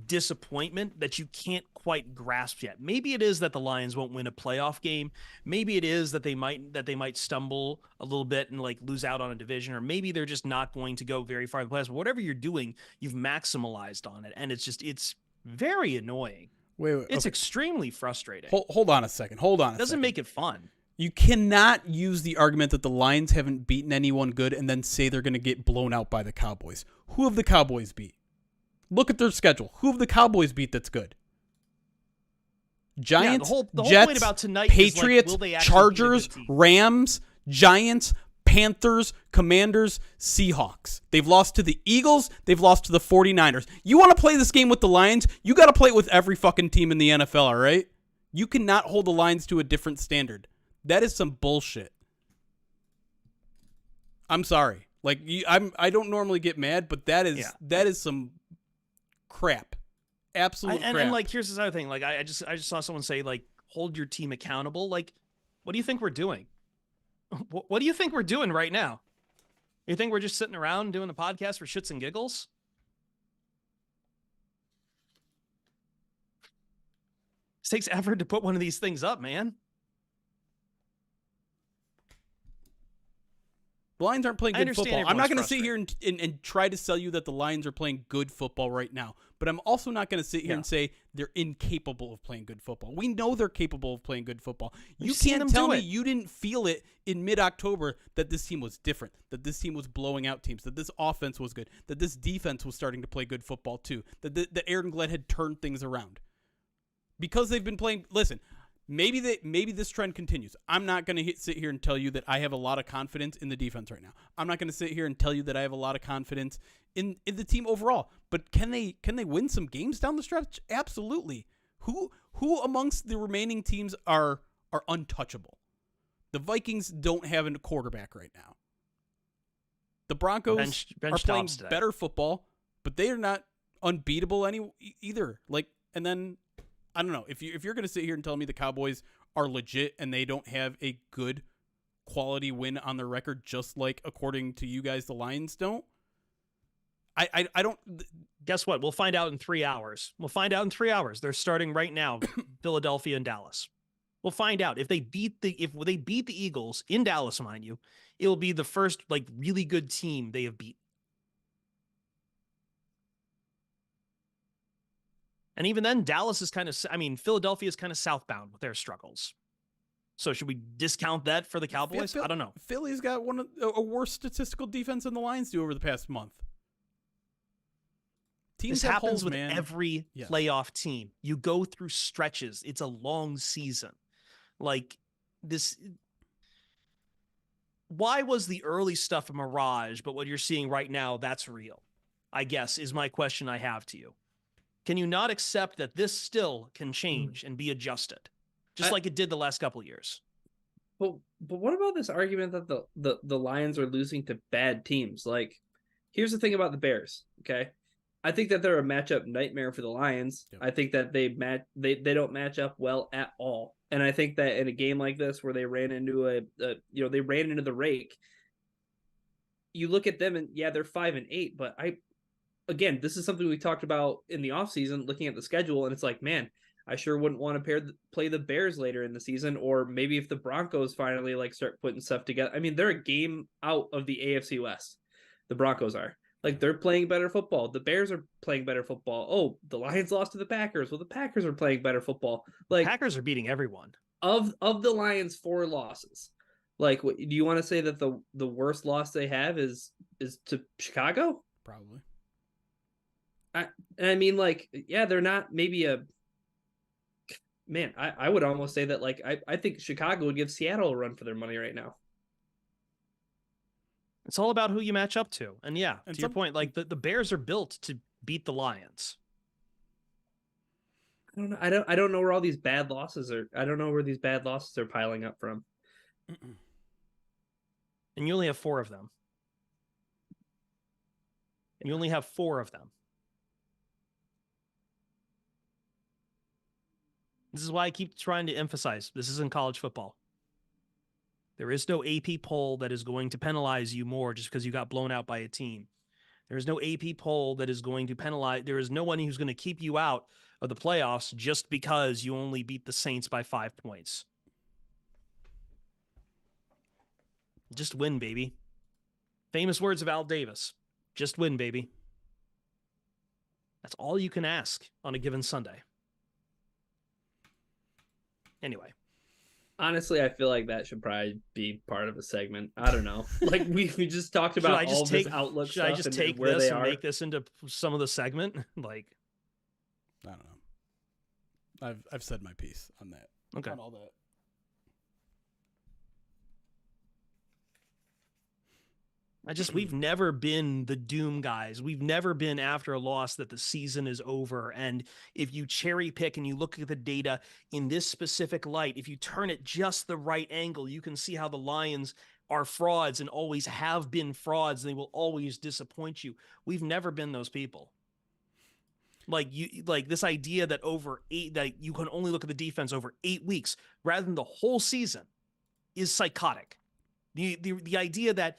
disappointment that you can't quite grasp yet. Maybe it is that the Lions won't win a playoff game. Maybe it is that they might stumble a little bit and like lose out on a division, or maybe they're just not going to go very far in the playoffs. But whatever you're doing, you've maximalized on it, and it's very annoying. Wait, it's okay. extremely frustrating. Hold on a second. It doesn't make it fun. You cannot use the argument that the Lions haven't beaten anyone good and then say they're going to get blown out by the Cowboys. Who have the Cowboys beat? Look at their schedule. Who have the Cowboys beat that's good? Giants, the whole Jets, point about tonight Patriots, is like, will they actually Chargers, be a good team? Rams, Giants, Panthers, Commanders, Seahawks. They've lost to the Eagles. They've lost to the 49ers. You want to play this game with the Lions? You got to play it with every fucking team in the NFL, all right? You cannot hold the Lions to a different standard. That is some bullshit. I'm sorry. Like I don't normally get mad, but that is some crap. Absolute crap. And like here's this other thing. Like I just saw someone say like hold your team accountable. Like what do you think we're doing? What do you think we're doing right now? You think we're just sitting around doing a podcast for shits and giggles? It takes effort to put one of these things up, man. The Lions aren't playing good football. I'm not going to sit here frustrated. and try to sell you that the Lions are playing good football right now. But I'm also not going to sit here and say they're incapable of playing good football. We know they're capable of playing good football. You can't tell me you didn't feel it in mid-October that this team was different, that this team was blowing out teams, that this offense was good, that this defense was starting to play good football too, that Aaron Glenn had turned things around. Because they've been playing – listen – Maybe this trend continues. I'm not going to sit here and tell you that I have a lot of confidence in the defense right now. I'm not going to sit here and tell you that I have a lot of confidence in the team overall. But can they win some games down the stretch? Absolutely. Who amongst the remaining teams are untouchable? The Vikings don't have a quarterback right now. The Broncos are playing better football, but they are not unbeatable either. Like, and then I don't know if you're going to sit here and tell me the Cowboys are legit and they don't have a good quality win on their record, just like according to you guys, the Lions don't. I don't. Guess what? We'll find out in 3 hours. They're starting right now, Philadelphia and Dallas. We'll find out if they beat the Eagles in Dallas, mind you. It will be the first like really good team they have beat. And even then, Dallas is Philadelphia is kind of southbound with their struggles. So should we discount that for the Cowboys? I don't know. Philly's got a worse statistical defense than the Lions do over the past month. Teams this happens holes, with man. every playoff team. You go through stretches. It's a long season. Like this. Why was the early stuff a mirage, but what you're seeing right now, that's real? I guess is my question I have to you. Can you not accept that this still can change and be adjusted, just like it did the last couple of years? But what about this argument that the Lions are losing to bad teams? Like, here's the thing about the Bears. Okay, I think that they're a matchup nightmare for the Lions. Yep. I think that they don't match up well at all, and I think that in a game like this where they ran into they ran into the rake. You look at them and they're 5-8, but Again, this is something we talked about in the offseason, looking at the schedule, and it's like, man, I sure wouldn't want to play the Bears later in the season, or maybe if the Broncos finally start putting stuff together. I mean, they're a game out of the AFC West. The Broncos are. They're playing better football. The Bears are playing better football. Oh, the Lions lost to the Packers. Well, the Packers are playing better football. Packers are beating everyone. Of the Lions' 4 losses, do you want to say that the worst loss they have is to Chicago? Probably. I mean, they're not maybe a man. I would almost say that I think Chicago would give Seattle a run for their money right now. It's all about who you match up to, and to your point, the Bears are built to beat the Lions. I don't know. I don't know where all these bad losses are. I don't know where these bad losses are piling up from. And you only have 4 of them. This is why I keep trying to emphasize this isn't college football. There is no AP poll that is going to penalize you more just because you got blown out by a team. There is no AP poll that is going to penalize. There is no one who's going to keep you out of the playoffs just because you only beat the Saints by 5 points. Just win, baby. Famous words of Al Davis. Just win, baby. That's all you can ask on a given Sunday. Anyway. Honestly, I feel like that should probably be part of a segment. I don't know. Like we just talked about all this outlook should stuff. I just take where this they and are. make this into some of the segment? Like, I don't know. I've said my piece on that. Okay. On all that. We've never been the doom guys. We've never been after a loss that the season is over. And if you cherry pick and you look at the data in this specific light, if you turn it just the right angle, you can see how the Lions are frauds and always have been frauds. And they will always disappoint you. We've never been those people. Like this idea that that you can only look at the defense over 8 weeks rather than the whole season is psychotic. The idea that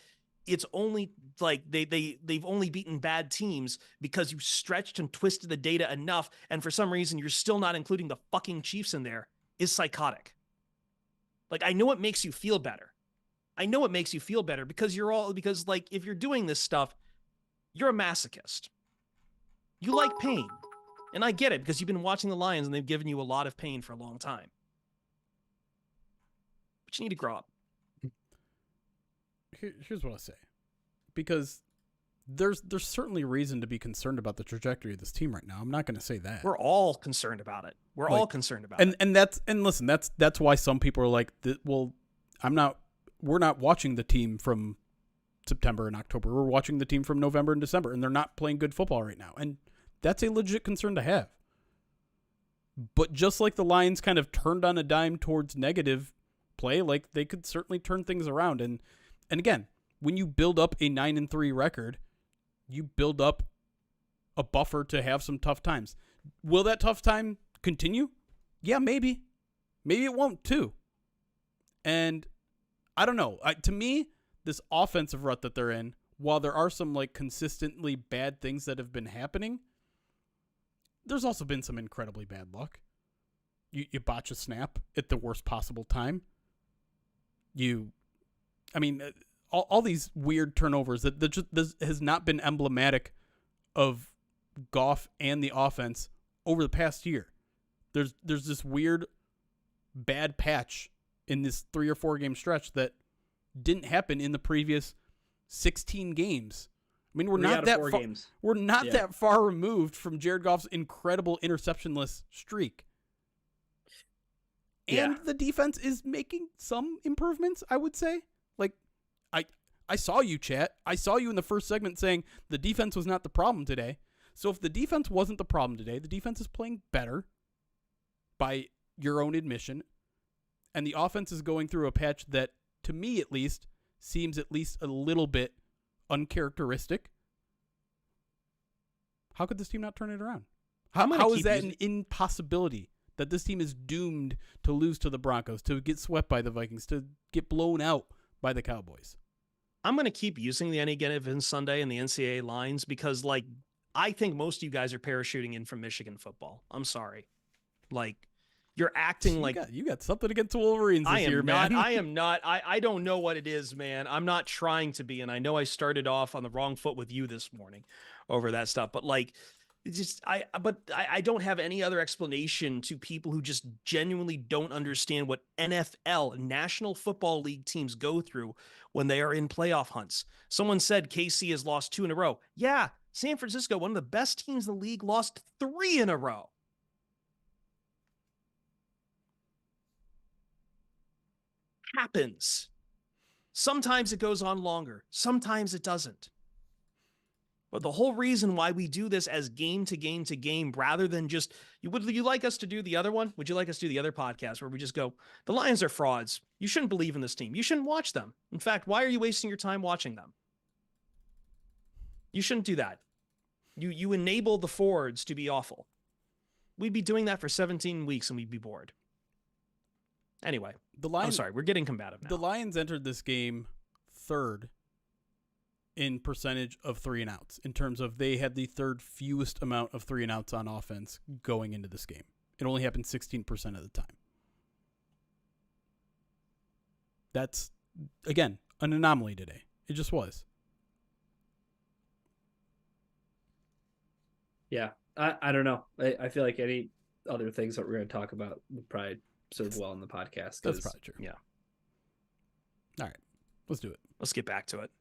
it's only like they've only beaten bad teams because you stretched and twisted the data enough, and for some reason you're still not including the fucking Chiefs in there is psychotic. Like, I know it makes you feel better. Because like if you're doing this stuff, you're a masochist. You like pain. And I get it because you've been watching the Lions and they've given you a lot of pain for a long time. But you need to grow up. Here's what I'll say, because there's certainly reason to be concerned about the trajectory of this team right now. I'm not going to say that. We're all concerned about it. And listen, that's why some people are like, well, we're not watching the team from September and October. We're watching the team from November and December, and they're not playing good football right now. And that's a legit concern to have. But just like the Lions kind of turned on a dime towards negative play, like they could certainly turn things around. And again, when you build up a 9-3 record, you build up a buffer to have some tough times. Will that tough time continue? Yeah, maybe. Maybe it won't too. And I don't know. To me, this offensive rut that they're in, while there are some like consistently bad things that have been happening, there's also been some incredibly bad luck. You botch a snap at the worst possible time. All these weird turnovers that just this has not been emblematic of Goff and the offense over the past year. There's this weird bad patch in this 3 or 4 game stretch that didn't happen in the previous 16 games. I mean, we're not that far removed from Jared Goff's incredible interceptionless streak. And the defense is making some improvements, I would say. Like, I saw you, chat. I saw you in the first segment saying the defense was not the problem today. So if the defense wasn't the problem today, the defense is playing better by your own admission. And the offense is going through a patch that, to me at least, seems at least a little bit uncharacteristic. How could this team not turn it around? How is that an impossibility? That this team is doomed to lose to the Broncos, to get swept by the Vikings, to get blown out by the Cowboys. I'm going to keep using the Any Given Sunday and the NCAA lines because, like, I think most of you guys are parachuting in from Michigan football. I'm sorry. Like, you're acting like... You got something against the Wolverines this year, man. I am not. I don't know what it is, man. I'm not trying to be, and I know I started off on the wrong foot with you this morning over that stuff, but, like... I don't have any other explanation to people who just genuinely don't understand what NFL, National Football League teams go through when they are in playoff hunts. Someone said KC has lost 2 in a row. Yeah, San Francisco, one of the best teams in the league, lost 3 in a row. Happens. Sometimes it goes on longer. Sometimes it doesn't. But the whole reason why we do this as game to game to game, rather than just, would you like us to do the other one? Would you like us to do the other podcast where we just go, the Lions are frauds. You shouldn't believe in this team. You shouldn't watch them. In fact, why are you wasting your time watching them? You shouldn't do that. You enable the Fords to be awful. we'd be doing that for 17 weeks and we'd be bored. Anyway, I'm sorry, we're getting combative now. The Lions entered this game third in percentage of 3-and-outs, in terms of they had the third fewest amount of 3-and-outs on offense going into this game. It only happened 16% of the time. That's, again, an anomaly today. It just was. Yeah, I don't know. I feel like any other things that we're going to talk about would probably serve well in the podcast. That's probably true. Yeah. All right, let's do it. Let's get back to it.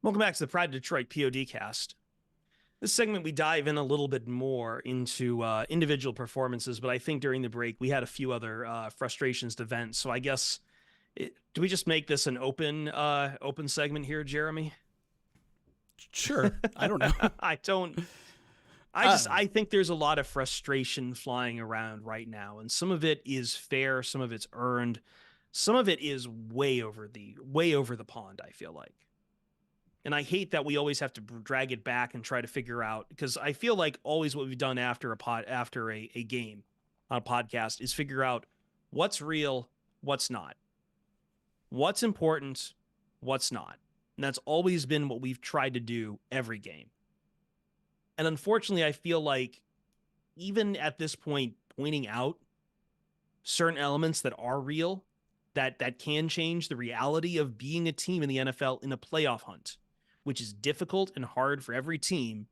Welcome back to the Pride of Detroit POD cast. This segment, we dive in a little bit more into individual performances, but I think during the break, we had a few other frustrations to vent. So I guess, do we just make this an open segment here, Jeremy? Sure. I don't know. I think there's a lot of frustration flying around right now, and some of it is fair, some of it's earned, some of it is way over the pond, I feel like. And I hate that we always have to drag it back and try to figure out, because I feel like always what we've done after a game on a podcast is figure out what's real, what's not, what's important, what's not. And that's always been what we've tried to do every game. And unfortunately, I feel like even at this point, pointing out certain elements that are real, that can change the reality of being a team in the NFL in a playoff hunt, which is difficult and hard for every team.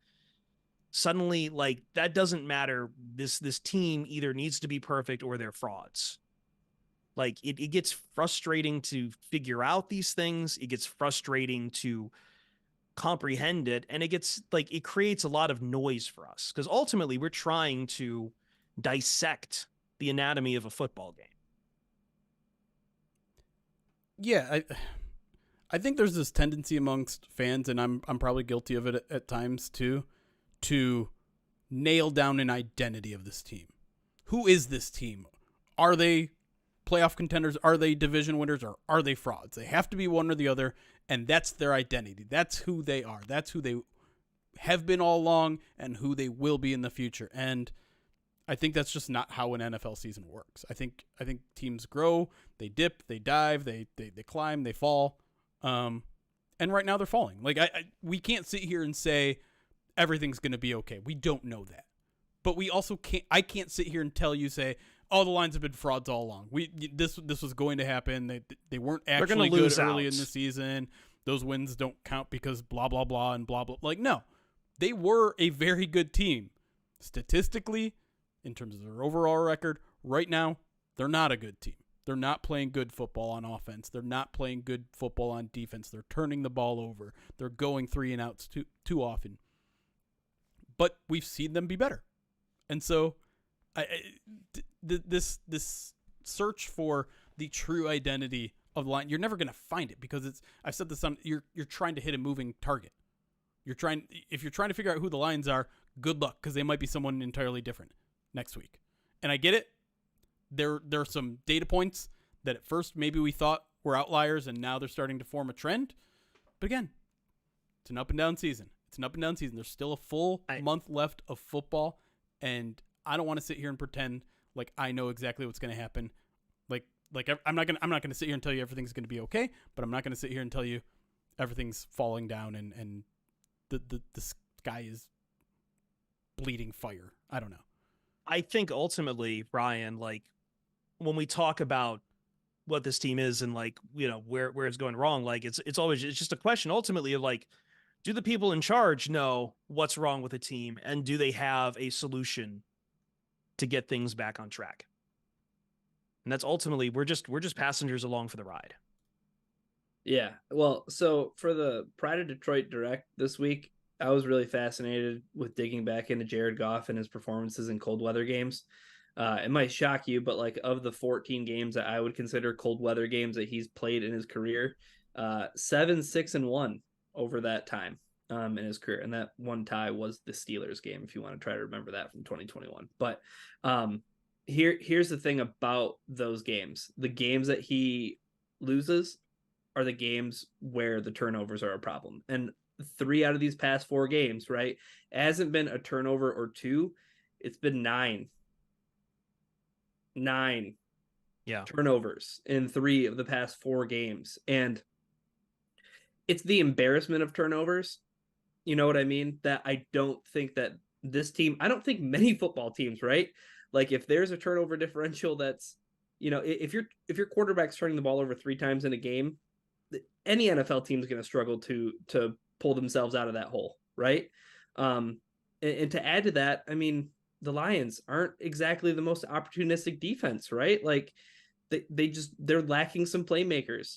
Suddenly, like, that doesn't matter. This team either needs to be perfect or they're frauds. Like, it gets frustrating to figure out these things. It gets frustrating to comprehend it. And it creates a lot of noise for us, because ultimately we're trying to dissect the anatomy of a football game. Yeah, I think there's this tendency amongst fans, and I'm probably guilty of it at times too, to nail down an identity of this team. Who is this team? Are they playoff contenders? Are they division winners? Or are they frauds? They have to be one or the other, and that's their identity. That's who they are. That's who they have been all along and who they will be in the future. And I think that's just not how an NFL season works. I think teams grow, they dip, they dive, they climb, they fall. And right now they're falling. Like we can't sit here and say everything's going to be okay. We don't know that. But we also I can't sit here and tell you, say, oh, the Lions have been frauds all along. This was going to happen. They weren't actually good early in the season. Those wins don't count because blah, blah, blah, and blah, blah. Like, no. They were a very good team. Statistically, in terms of their overall record, right now, they're not a good team. They're not playing good football on offense. They're not playing good football on defense. They're turning the ball over. They're going 3-and-outs too often. But we've seen them be better. And so this search for the true identity of the line, you're never going to find it, because I've said this you're trying to hit a moving target. If you're trying to figure out who the Lions are, good luck, because they might be someone entirely different next week. And I get it. There are some data points that at first maybe we thought were outliers, and now they're starting to form a trend. But again, it's an up and down season. There's still a full month left of football, and I don't want to sit here and pretend like I know exactly what's going to happen. Like I'm not going to sit here and tell you everything's going to be okay, but I'm not going to sit here and tell you everything's falling down and the sky is bleeding fire. I don't know. I think ultimately, Brian, like, when we talk about what this team is and, like, you know, where it's going wrong, like, it's just a question ultimately of, like, do the people in charge know what's wrong with the team, and do they have a solution to get things back on track? And that's ultimately, we're just passengers along for the ride. Yeah. Well, so for the Pride of Detroit Direct this week, I was really fascinated with digging back into Jared Goff and his performances in cold weather games. It might shock you, but like of the 14 games that I would consider cold weather games that he's played in his career, 7, 6, and 1 over that time in his career. And that one tie was the Steelers game, if you want to try to remember that from 2021. But here's the thing about those games. The games that he loses are the games where the turnovers are a problem. And 3 out of these past 4 games, right? It hasn't been a turnover or 2. It's been 9 turnovers in 3 of the past 4 games. And it's the embarrassment of turnovers. You know what I mean? That I don't think that this team, I don't think many football teams, right? Like if there's a turnover differential that's, if your quarterback's turning the ball over 3 times in a game, any NFL team is going to struggle to pull themselves out of that hole, right? And to add to that, I mean, the Lions aren't exactly the most opportunistic defense, right? Like they're lacking some playmakers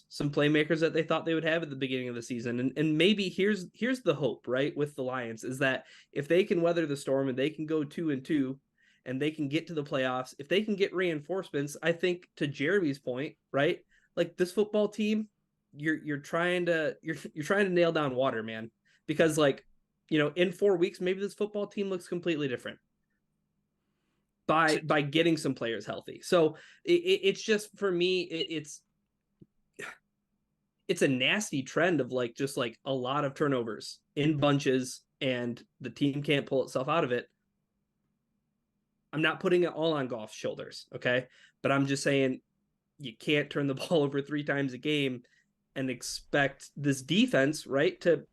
that they thought they would have at the beginning of the season. And maybe here's the hope, right, with the Lions is that if they can weather the storm and they can go 2-2 and they can get to the playoffs, if they can get reinforcements, I think to Jeremy's point, right? Like this football team, you're trying to nail down water, man, because like, in 4 weeks, maybe this football team looks completely different by getting some players healthy. So it's just for me, it's a nasty trend of like just like a lot of turnovers in bunches, and the team can't pull itself out of it. I'm not putting it all on Goff's shoulders, okay? But I'm just saying you can't turn the ball over 3 times a game and expect this defense, right, to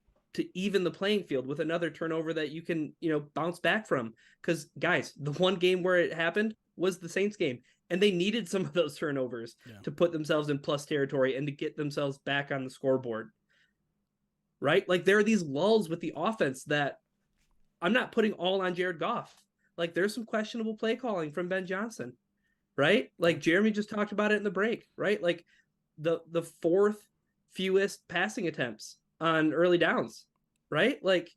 even the playing field with another turnover that you can, bounce back from. Because guys, the one game where it happened was the Saints game, and they needed some of those turnovers to put themselves in plus territory and to get themselves back on the scoreboard. Right? Like there are these lulls with the offense that I'm not putting all on Jared Goff. Like there's some questionable play calling from Ben Johnson, right? Like Jeremy just talked about it in the break, right? Like the 4th fewest passing attempts on early downs, right? Like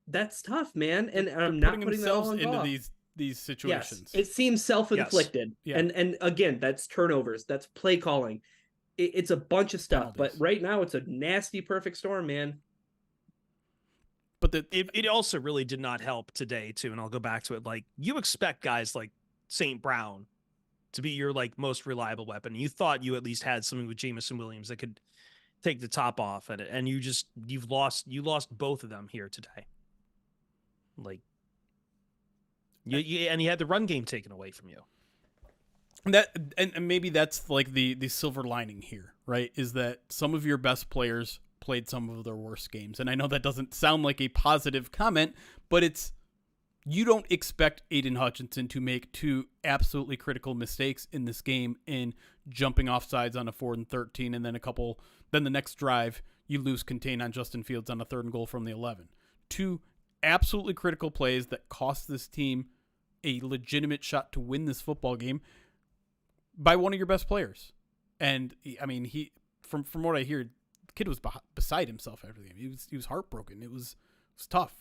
that's tough, man. And I'm not putting that all on into Goff. these situations. Yes, it seems self-inflicted. Yes. Yeah. And again, that's turnovers, that's play calling. It's a bunch of stuff, Penalties. but right now it's a nasty perfect storm, man. But it also really did not help today too, and I'll go back to it. Like you expect guys like St. Brown to be your like most reliable weapon. You thought you at least had something with Jamison Williams that could take the top off at it, and you lost both of them here today. Like and you had the run game taken away from you. And maybe that's like the silver lining here, right? Is that some of your best players played some of their worst games. And I know that doesn't sound like a positive comment, but you don't expect Aiden Hutchinson to make 2 absolutely critical mistakes in this game in jumping off sides on a 4th and 13, and then then the next drive you lose contain on Justin Fields on a 3rd and goal from the 11. 2 absolutely critical plays that cost this team a legitimate shot to win this football game by one of your best players. And I mean, he from what I hear, the kid was beside himself after the game. He was heartbroken. It was tough.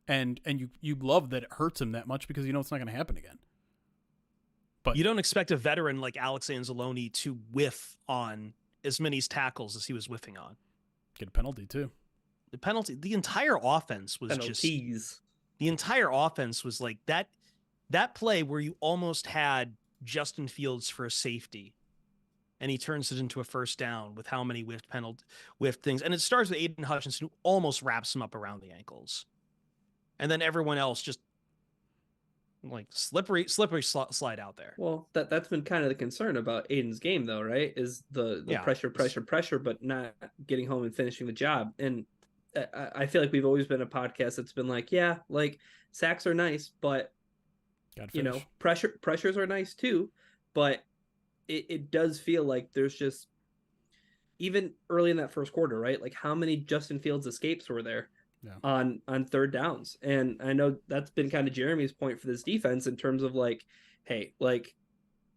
And you love that it hurts him that much because you know it's not going to happen again. But you don't expect a veteran like Alex Anzalone to whiff on as many tackles as he was whiffing on. Get a penalty too. The entire offense was the entire offense was like that play where you almost had Justin Fields for a safety and he turns it into a first down with how many whiffed things. And it starts with Aiden Hutchinson, who almost wraps him up around the ankles. And then everyone else just like slippery slide out there. Well, that's been kind of the concern about Aiden's game, though, right? Is the pressure, but not getting home and finishing the job. And I feel like we've always been a podcast that's been like, yeah, like sacks are nice, but pressures are nice too. But it does feel like there's just, even early in that first quarter, right? Like how many Justin Fields escapes were there? On 3rd downs. And I know that's been kind of Jeremy's point for this defense in terms of like, hey, like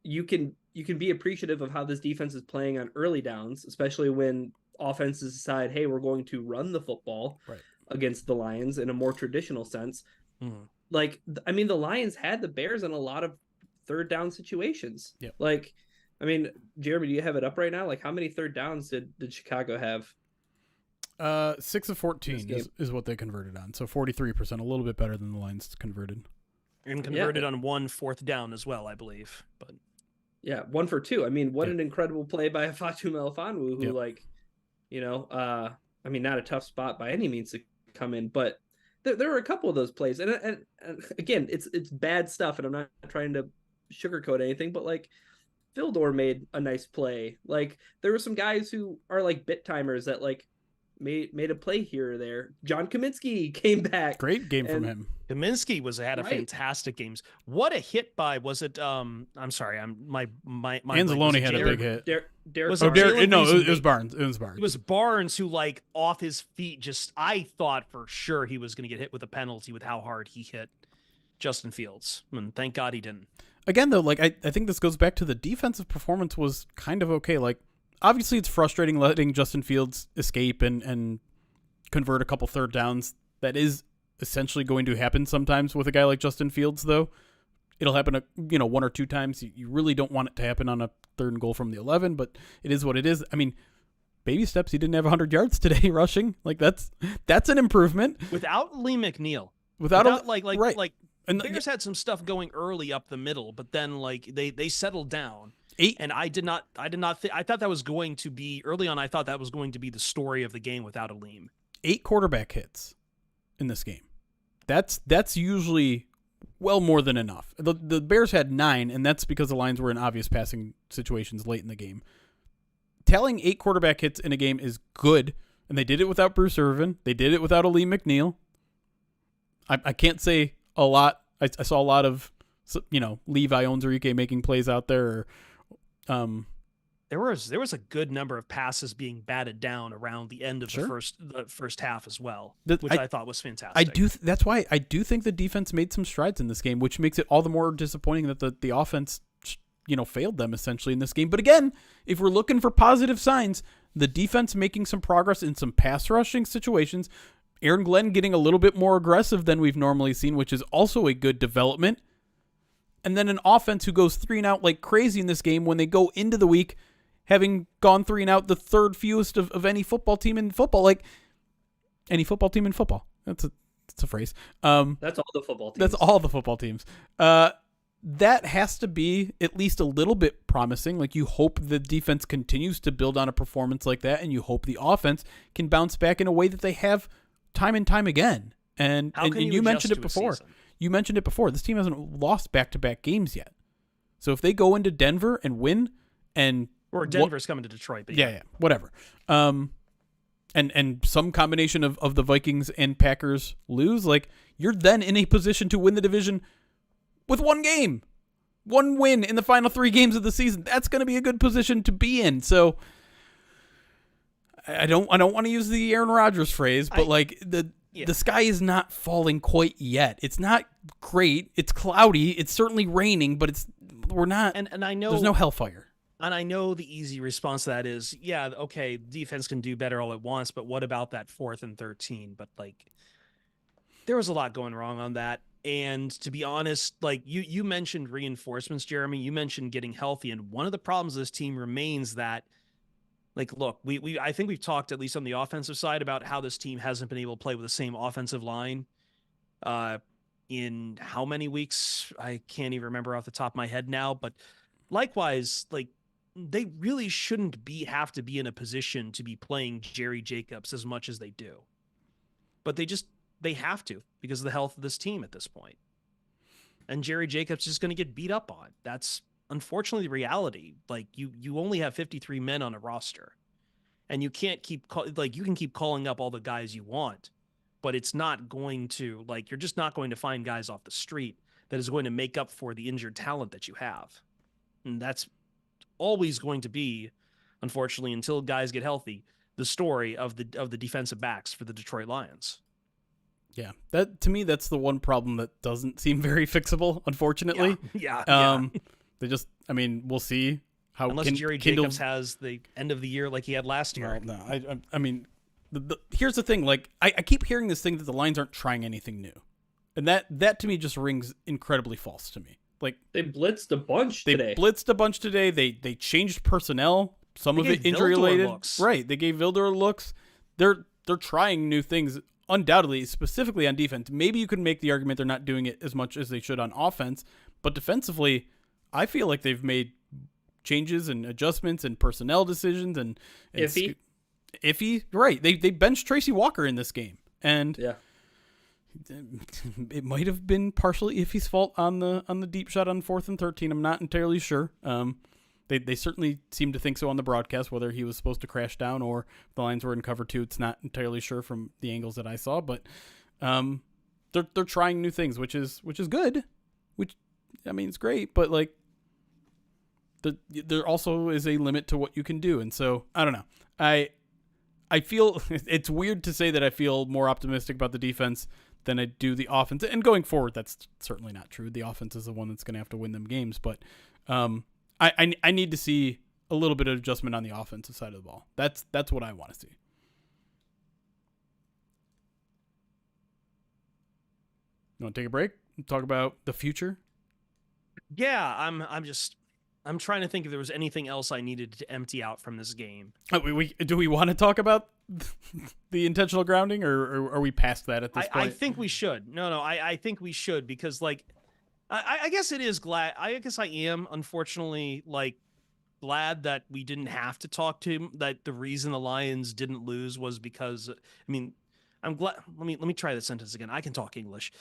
you can be appreciative of how this defense is playing on early downs, especially when offenses decide, hey, we're going to run the football Right. against the Lions in a more traditional sense. Like, I mean, the Lions had the Bears in a lot of third down situations. Yep. Like, I mean, Jeremy, do you have it up right now? Like, how many third downs did Chicago have? 6 of 14 is what they converted on. So 43%, a little bit better than the Lions converted. And converted on 1 4th down as well, I believe. But yeah, 1 for 2. I mean, what an incredible play by Fatu Melifonwu, who like, you know, I mean, not a tough spot by any means to come in, but there were a couple of those plays, and again, it's bad stuff, and I'm not trying to sugarcoat anything, but like, Vildor made a nice play. Like, there were some guys who are like bit timers that like made a play here or there. John Kaminsky came back. Great game from him. Kaminsky had a fantastic games. What a hit by, was it I'm sorry, my Anzalone had a big hit. It was Barnes. It was Barnes who, like, off his feet, just, I thought for sure he was going to get hit with a penalty with how hard he hit Justin Fields. And thank God he didn't. Again, though, like, I think this goes back to the defensive performance was kind of okay. Like, obviously it's frustrating letting Justin Fields escape and convert a couple third downs. That is essentially going to happen sometimes with a guy like Justin Fields, though. It'll happen, 1 or 2 times. You really don't want it to happen on a 3rd and goal from the 11, but it is what it is. I mean, baby steps. He didn't have 100 yards today rushing. Like, that's an improvement. Without Lee McNeil. Without right. And the Bears had some stuff going early up the middle, but then like they settled down. And I thought that was going to be early on. I thought that was going to be the story of the game without Aleem. 8 quarterback hits in this game. That's usually well more than enough. The Bears had 9, and that's because the Lions were in obvious passing situations late in the game. Tallying 8 quarterback hits in a game is good, and they did it without Bruce Irvin. They did it without Aleem McNeil. I can't say a lot. I saw a lot of, Levi Onwuzurike making plays out there. There was a good number of passes being batted down around the end of the first half as well, which I thought was fantastic. That's why I do think the defense made some strides in this game, which makes it all the more disappointing that the offense, failed them essentially in this game. But again, if we're looking for positive signs, the defense making some progress in some pass rushing situations, Aaron Glenn getting a little bit more aggressive than we've normally seen, which is also a good development. And then an offense who goes 3 and out like crazy in this game when they go into the week having gone 3 and out, the 3rd fewest of any football team in football. Like, any football team in football. That's a phrase. That's all the football teams. That's all the football teams. That has to be at least a little bit promising. Like, you hope the defense continues to build on a performance like that, and you hope the offense can bounce back in a way that they have time and time again. And you mentioned it before. You mentioned it before. This team hasn't lost back-to-back games yet. So if they go into Denver and win, or Denver's coming to Detroit, but yeah, whatever. And some combination of the Vikings and Packers lose, like, you're then in a position to win the division with 1 game. 1 win in the final 3 games of the season. That's going to be a good position to be in. So I don't want to use the Aaron Rodgers phrase, but the sky is not falling quite yet. It's not great. It's cloudy. It's certainly raining, but we're not. And I know there's no hellfire. And I know the easy response to that is, yeah, okay, defense can do better all at once, but what about that 4th and 13? But like, there was a lot going wrong on that. And to be honest, like you mentioned reinforcements, Jeremy. You mentioned getting healthy, and one of the problems of this team remains that, like, look, I think we've talked, at least on the offensive side, about how this team hasn't been able to play with the same offensive line in how many weeks? I can't even remember off the top of my head now. But likewise, like, they really shouldn't have to be in a position to be playing Jerry Jacobs as much as they do. But they have to because of the health of this team at this point. And Jerry Jacobs is going to get beat up on. That's unfortunately the reality. Like, you only have 53 men on a roster, and you can't you can keep calling up all the guys you want, but it's not going to, like, you're just not going to find guys off the street that is going to make up for the injured talent that you have. And that's always going to be, unfortunately, until guys get healthy, the story of the defensive backs for the Detroit Lions. Yeah, that, to me, that's the one problem that doesn't seem very fixable, unfortunately. Yeah. They just, I mean, we'll see how Unless Jerry Kindle... Jacobs has the end of the year like he had last year. Well, no, I mean, here's the thing. Like, I keep hearing this thing that the Lions aren't trying anything new, and that to me just rings incredibly false to me. Like, they blitzed a bunch today. They changed personnel. Some of it injury related. Right. They gave Vildor looks. They're trying new things, undoubtedly, specifically on defense. Maybe you could make the argument they're not doing it as much as they should on offense, but defensively, I feel like they've made changes and adjustments and personnel decisions and iffy. Right. They benched Tracy Walker in this game, and yeah. It might have been partially Iffy's fault on the deep shot on 4th and 13. I'm not entirely sure. They certainly seem to think so on the broadcast, whether he was supposed to crash down or the Lions were in cover 2. It's not entirely sure from the angles that I saw, but they're trying new things, which is good. Which, I mean, it's great, but like there also is a limit to what you can do, and so I don't know. I feel it's weird to say that I feel more optimistic about the defense than I do the offense. And going forward, that's certainly not true. The offense is the one that's going to have to win them games. But I need to see a little bit of adjustment on the offensive side of the ball. That's what I want to see. You want to take a break and talk about the future? Yeah, I'm trying to think if there was anything else I needed to empty out from this game. Do we want to talk about the intentional grounding, or are we past that at this point? I think we should. No, I think we should, because like I guess it is glad. I guess I am unfortunately like glad that we didn't have to talk to him. That the reason the Lions didn't lose was because, I mean, I'm glad. Let me try this sentence again. I can talk English.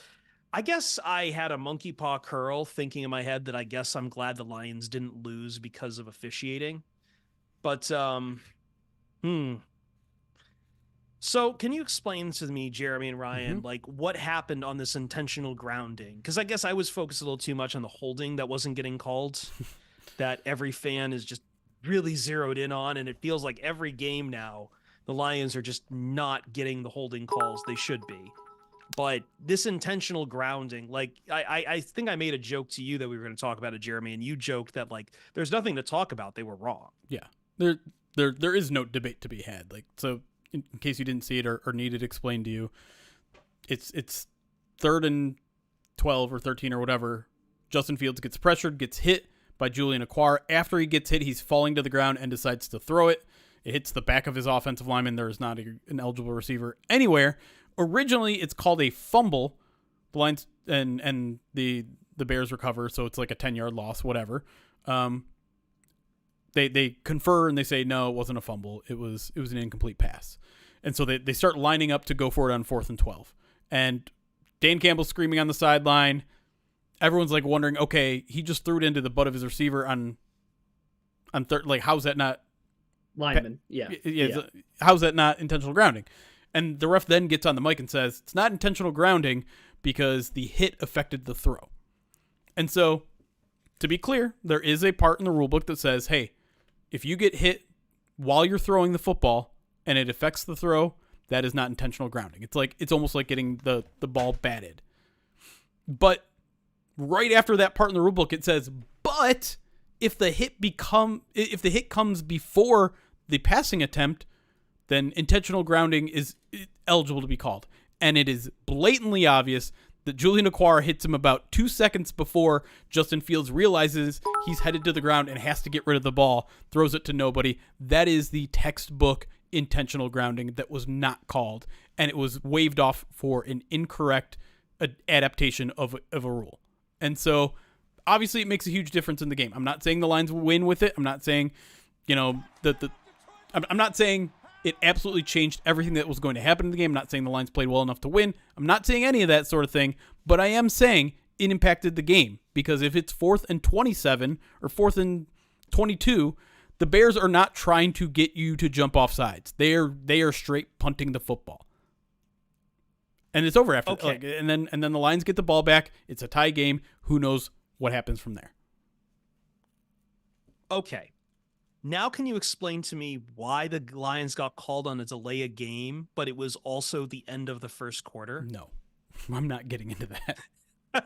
I guess I had a monkey paw curl thinking in my head that I guess I'm glad the Lions didn't lose because of officiating. But, So can you explain to me, Jeremy and Ryan, like what happened on this intentional grounding? Because I guess I was focused a little too much on the holding that wasn't getting called, that every fan is just really zeroed in on. And it feels like every game now, the Lions are just not getting the holding calls they should be. But this intentional grounding, like I think I made a joke to you that we were going to talk about it, Jeremy, and you joked that like there's nothing to talk about. They were wrong. Yeah, there is no debate to be had. Like, so in case you didn't see it or need it explained to you, it's 3rd and 12 or 13 or whatever. Justin Fields gets pressured, gets hit by Julian Acquar. After he gets hit, he's falling to the ground and decides to throw it. It hits the back of his offensive lineman. There is not an eligible receiver anywhere. Originally, it's called a fumble. The Lions and the Bears recover, so it's like a 10-yard loss, whatever. They confer and they say no, it wasn't a fumble. It was an incomplete pass, and so they start lining up to go for it on 4th and 12. And Dan Campbell's screaming on the sideline. Everyone's like wondering, okay, he just threw it into the butt of his receiver on third. Like, how's that not lineman? Yeah. How's that not intentional grounding? And the ref then gets on the mic and says, it's not intentional grounding because the hit affected the throw. And so, to be clear, there is a part in the rulebook that says, hey, if you get hit while you're throwing the football and it affects the throw, that is not intentional grounding. It's almost like getting the ball batted. But right after that part in the rulebook, it says, but if the hit comes before the passing attempt, then intentional grounding is eligible to be called. And it is blatantly obvious that Julian Acquar hits him about 2 seconds before Justin Fields realizes he's headed to the ground and has to get rid of the ball, throws it to nobody. That is the textbook intentional grounding that was not called, and it was waved off for an incorrect adaptation of a rule. And so, obviously, it makes a huge difference in the game. I'm not saying the Lions will win with it. I'm not saying, I'm not saying it absolutely changed everything that was going to happen in the game. I'm not saying the Lions played well enough to win. I'm not saying any of that sort of thing, but I am saying it impacted the game, because if it's 4th and 27 or 4th and 22, the Bears are not trying to get you to jump off sides. They are straight punting the football. And it's over after. Okay. And then the Lions get the ball back. It's a tie game. Who knows what happens from there? Okay. Now can you explain to me why the Lions got called on a delay a game, but it was also the end of the first quarter? No, I'm not getting into that.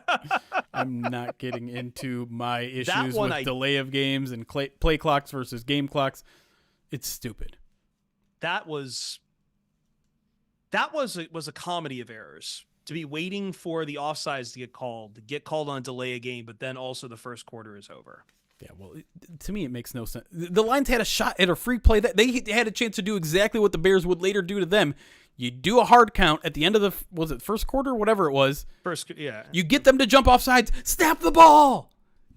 I'm not getting into my issues one with delay of games and play clocks versus game clocks. It's stupid. That was a comedy of errors. To be waiting for the offsides to get called on a delay a game, but then also the first quarter is over. Yeah, well, to me, it makes no sense. The Lions had a shot at a free play that they had a chance to do exactly what the Bears would later do to them. You do a hard count at the end of the first quarter, whatever it was. Yeah. You get them to jump off sides, snap the ball,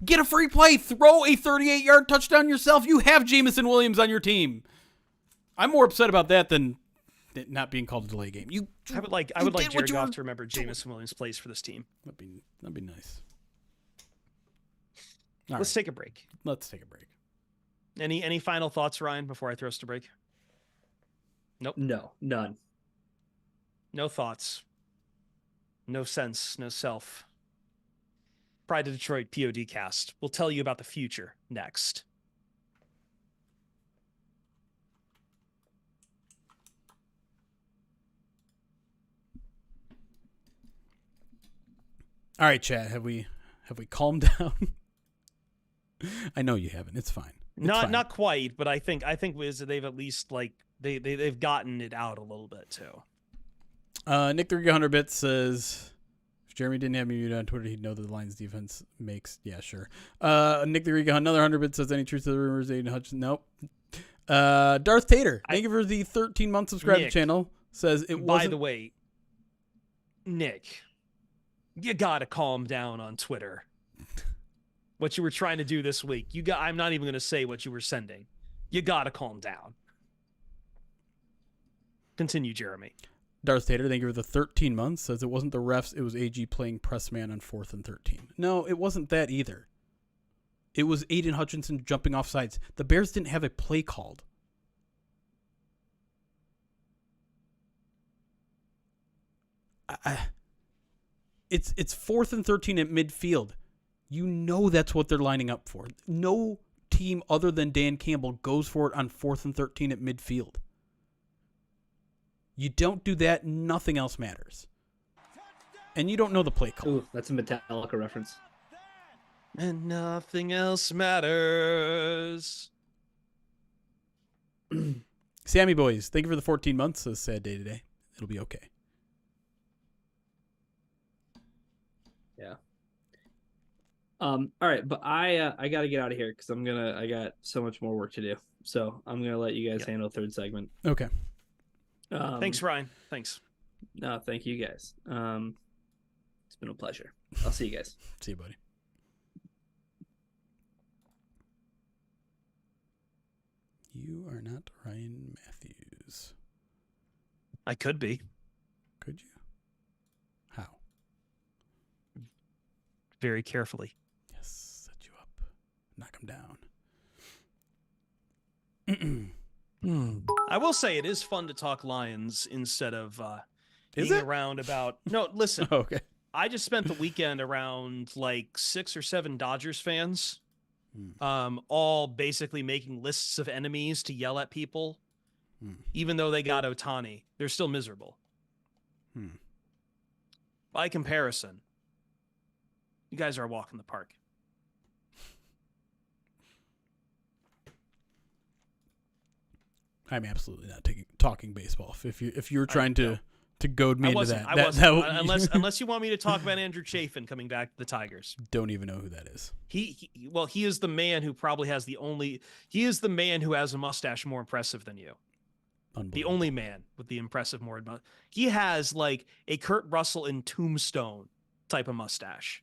get a free play, throw a 38-yard touchdown yourself. You have Jamison Williams on your team. I'm more upset about that than it not being called a delay game. I would like Jared Goff to remember Jamison Williams plays for this team. That'd be nice. Let's take a break. Let's take a break. Any final thoughts, Ryan, before I throw us to break? Nope. No, none. No thoughts. No sense. No self. Pride of Detroit POD cast. We'll tell you about the future next. All right, Chad. Have we calmed down? I know you haven't. It's fine. Not quite, but I think they've at least they've gotten it out a little bit too. Nick the 100 bits says, if Jeremy didn't have me muted on Twitter, he'd know that the Lions defense makes. Yeah, sure. Nick the another 100 bits says, any truth to the rumors? Aiden Hutchinson? Nope. Darth Tater, thank you for the 13-month subscribe to the channel. Says it was. By the way, Nick, you gotta calm down on Twitter. What you were trying to do this week. I'm not even going to say what you were sending. You got to calm down. Continue, Jeremy. Darth Tater, thank you for the 13 months. Says it wasn't the refs. It was AG playing press man on 4th and 13. No, it wasn't that either. It was Aiden Hutchinson jumping off sides. The Bears didn't have a play called. It's 4th and 13 at midfield. You know that's what they're lining up for. No team other than Dan Campbell goes for it on 4th and 13 at midfield. You don't do that, nothing else matters. And you don't know the play call. Ooh, that's a Metallica reference. And nothing else matters. Sammy Boys, thank you for the 14 months. A sad day today. It'll be okay. Yeah. All right, but I got to get out of here because I got so much more work to do. So I'm gonna let you guys handle third segment. Okay. Thanks, Ryan. Thanks. No, thank you guys. It's been a pleasure. I'll see you guys. See you, buddy. You are not Ryan Matthews. I could be. Could you? How? Very carefully. Yes, set you up. Knock him down. I will say it is fun to talk Lions instead of Is being it? around about. No, listen. Okay. I just spent the weekend around like 6 or 7 Dodgers fans, all basically making lists of enemies to yell at people. Even though they got Ohtani, they're still miserable. By comparison, you guys are a walk in the park. I'm absolutely not talking baseball. If you're trying to goad me into that, I wasn't. Unless you want me to talk about Andrew Chafin coming back to the Tigers. Don't even know who that is. He is the man who probably has he is the man who has a mustache more impressive than you. The only man with the impressive more. He has like a Kurt Russell in Tombstone type of mustache.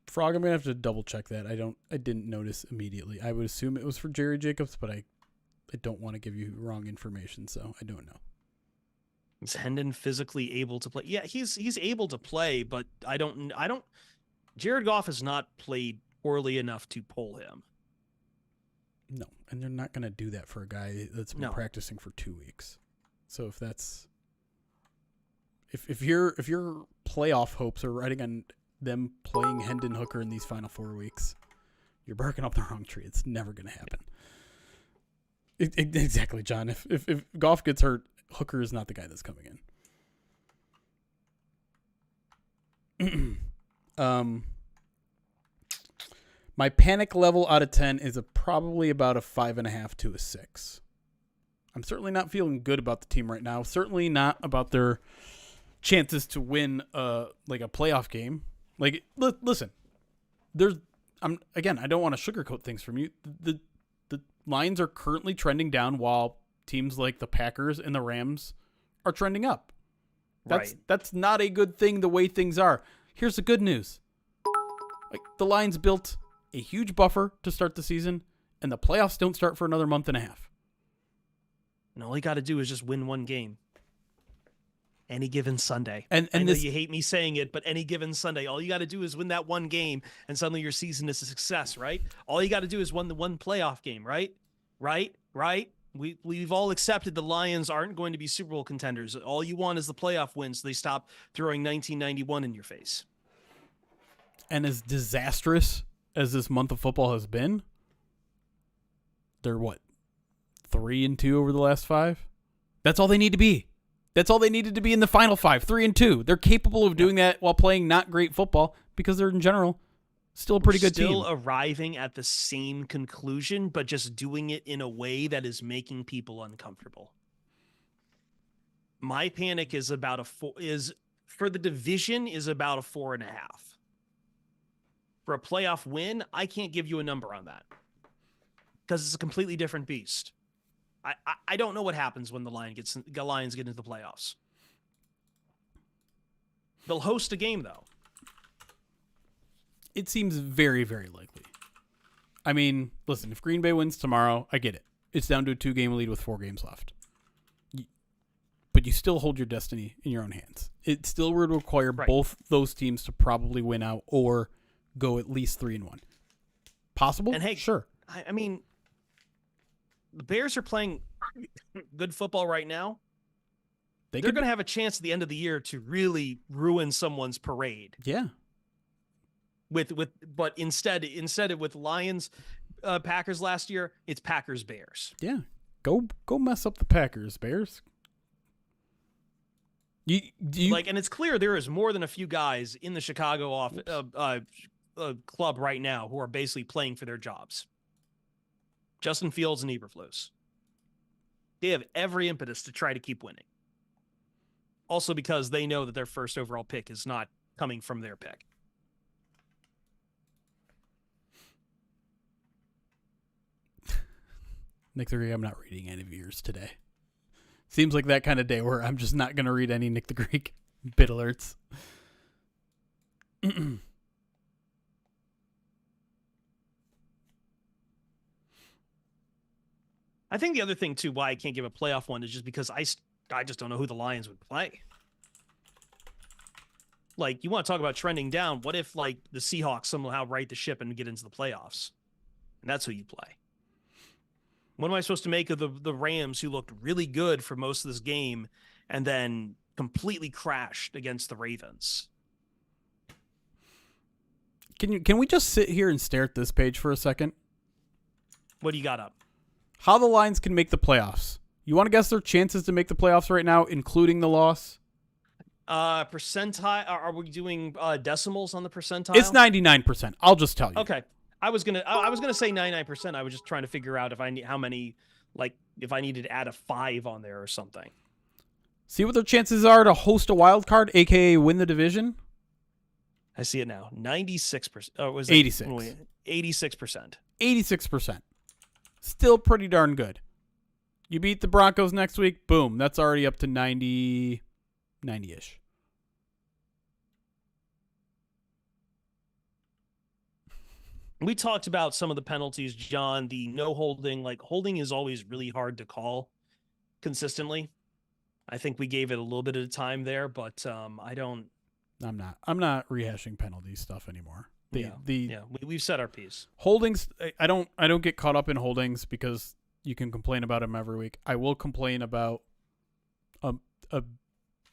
Frog, I'm gonna have to double check that. I didn't notice immediately. I would assume it was for Jerry Jacobs, but I don't want to give you wrong information, so I don't know. Is Hendon physically able to play? Yeah, he's able to play, but I don't. Jared Goff has not played poorly enough to pull him. No, and they're not gonna do that for a guy that's been practicing for 2 weeks. So if your playoff hopes are riding on them playing Hendon Hooker in these final 4 weeks, you're barking up the wrong tree. It's never going to happen. Exactly, John. If Goff gets hurt, Hooker is not the guy that's coming in. My panic level out of 10 is probably about a 5.5 to a 6. I'm certainly not feeling good about the team right now. Certainly not about their chances to win like a playoff game. Like, listen, I don't want to sugarcoat things from you. The Lions are currently trending down while teams like the Packers and the Rams are trending up. That's not a good thing the way things are. Here's the good news. Like, the Lions built a huge buffer to start the season, and the playoffs don't start for another month and a half. And all you got to do is just win one game. Any given Sunday. And I know you hate me saying it, but any given Sunday, all you got to do is win that one game, and suddenly your season is a success, right? All you got to do is win the one playoff game, right? Right? We've all accepted the Lions aren't going to be Super Bowl contenders. All you want is the playoff wins, so they stop throwing 1991 in your face. And as disastrous as this month of football has been, they're 3-2 over the last 5? That's all they need to be. That's all they needed to be in the final 5, 3-2. They're capable of doing that while playing not great football because they're, in general, still a pretty good team. Still arriving at the same conclusion, but just doing it in a way that is making people uncomfortable. My panic is about for the division is about a 4.5. For a playoff win, I can't give you a number on that because it's a completely different beast. I don't know what happens when the Lions get into the playoffs. They'll host a game, though. It seems very, very likely. I mean, listen, if Green Bay wins tomorrow, I get it. It's down to a 2-game lead with 4 games left. But you still hold your destiny in your own hands. It still would require both those teams to probably win out or go at least 3-1. Possible? And hey, sure. I mean, the Bears are playing good football right now. They're going to have a chance at the end of the year to really ruin someone's parade. Yeah. But instead with Lions, Packers last year, it's Packers Bears. Yeah. Go mess up the Packers Bears. You and it's clear there is more than a few guys in the Chicago club right now who are basically playing for their jobs. Justin Fields and Eberflus. They have every impetus to try to keep winning. Also because they know that their first overall pick is not coming from their pick. Nick the Greek, I'm not reading any of yours today. Seems like that kind of day where I'm just not going to read any Nick the Greek bit alerts. I think the other thing, too, why I can't give a playoff one is just because I just don't know who the Lions would play. Like, you want to talk about trending down. What if, the Seahawks somehow right the ship and get into the playoffs? And that's who you play. What am I supposed to make of the Rams, who looked really good for most of this game and then completely crashed against the Ravens? Can we just sit here and stare at this page for a second? What do you got up? How the Lions can make the playoffs. You want to guess their chances to make the playoffs right now, including the loss? Percentile. Are we doing decimals on the percentile? It's 99%. I'll just tell you. Okay. I was gonna say 99%. I was just trying to figure out if I needed to add a 5 on there or something. See what their chances are to host a wild card, aka win the division. I see it now. 96%. Oh, was 86. 86%. 86%. Still pretty darn good. You beat the Broncos next week, boom, that's already up to 90-ish. We talked about some of the penalties, John. The no holding, holding is always really hard to call consistently. I think we gave it a little bit of time there, but I'm not rehashing penalty stuff anymore. We've said our piece. Holdings, I don't get caught up in holdings because you can complain about them every week. I will complain about a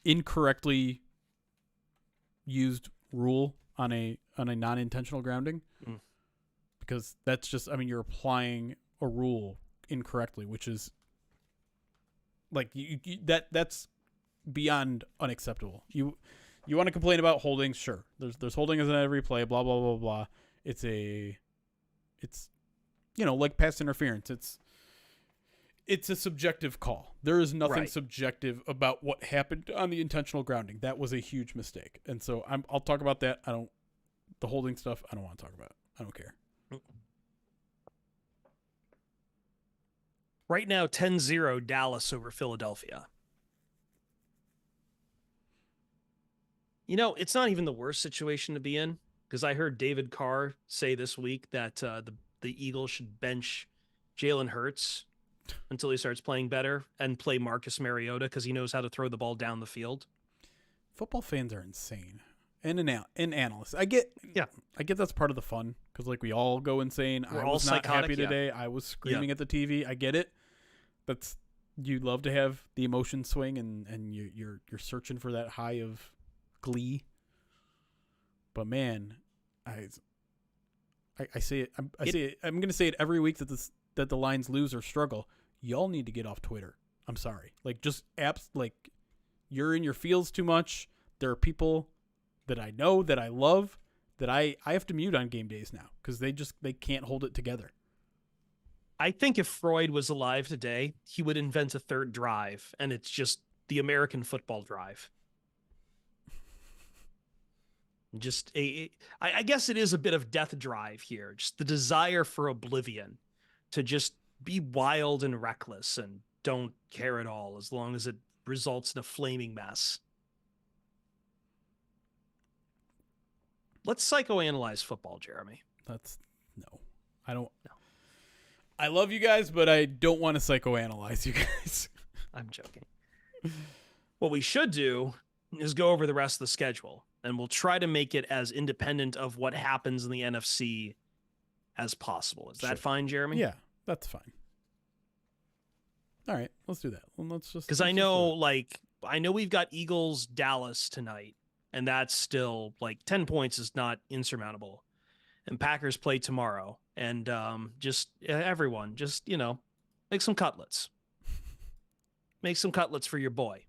incorrectly used rule on a non-intentional grounding. Because that's just, you're applying a rule incorrectly, which is Like that's beyond unacceptable. You want to complain about holdings? Sure. There's holding in every play. Blah blah blah blah. It's like pass interference. It's a subjective call. There is nothing subjective about what happened on the intentional grounding. That was a huge mistake. And so I'll talk about that. The holding stuff, I don't want to talk about. I don't care. Right now, 10-0 Dallas over Philadelphia. It's not even the worst situation to be in, because I heard David Carr say this week that the Eagles should bench Jalen Hurts until he starts playing better and play Marcus Mariota because he knows how to throw the ball down the field. Football fans are insane. And analysts. I get that's part of the fun because like we all go insane. We're I all was not psychotic, happy today. I was screaming at the TV. I get it. You love to have the emotion swing and you're searching for that high of glee. But man, I say it. I say it. I'm going to say it every week that the Lions lose or struggle. Y'all need to get off Twitter. I'm sorry. Like just apps. Like you're in your feels too much. There are people that I know that I love that I have to mute on game days now because they can't hold it together. I think if Freud was alive today, he would invent a third drive, and it's just the American football drive. I guess it is a bit of death drive here. Just the desire for oblivion, to just be wild and reckless and don't care at all as long as it results in a flaming mess. Let's psychoanalyze football, Jeremy. No. I don't. No. I love you guys, but I don't want to psychoanalyze you guys. I'm joking. What we should do is go over the rest of the schedule, and we'll try to make it as independent of what happens in the NFC as possible. Is that fine, Jeremy? Yeah, that's fine. All right, let's do that. Well, because I know we've got Eagles Dallas tonight, and that's still 10 points is not insurmountable. And Packers play tomorrow, and everyone make some cutlets. Make some cutlets for your boy.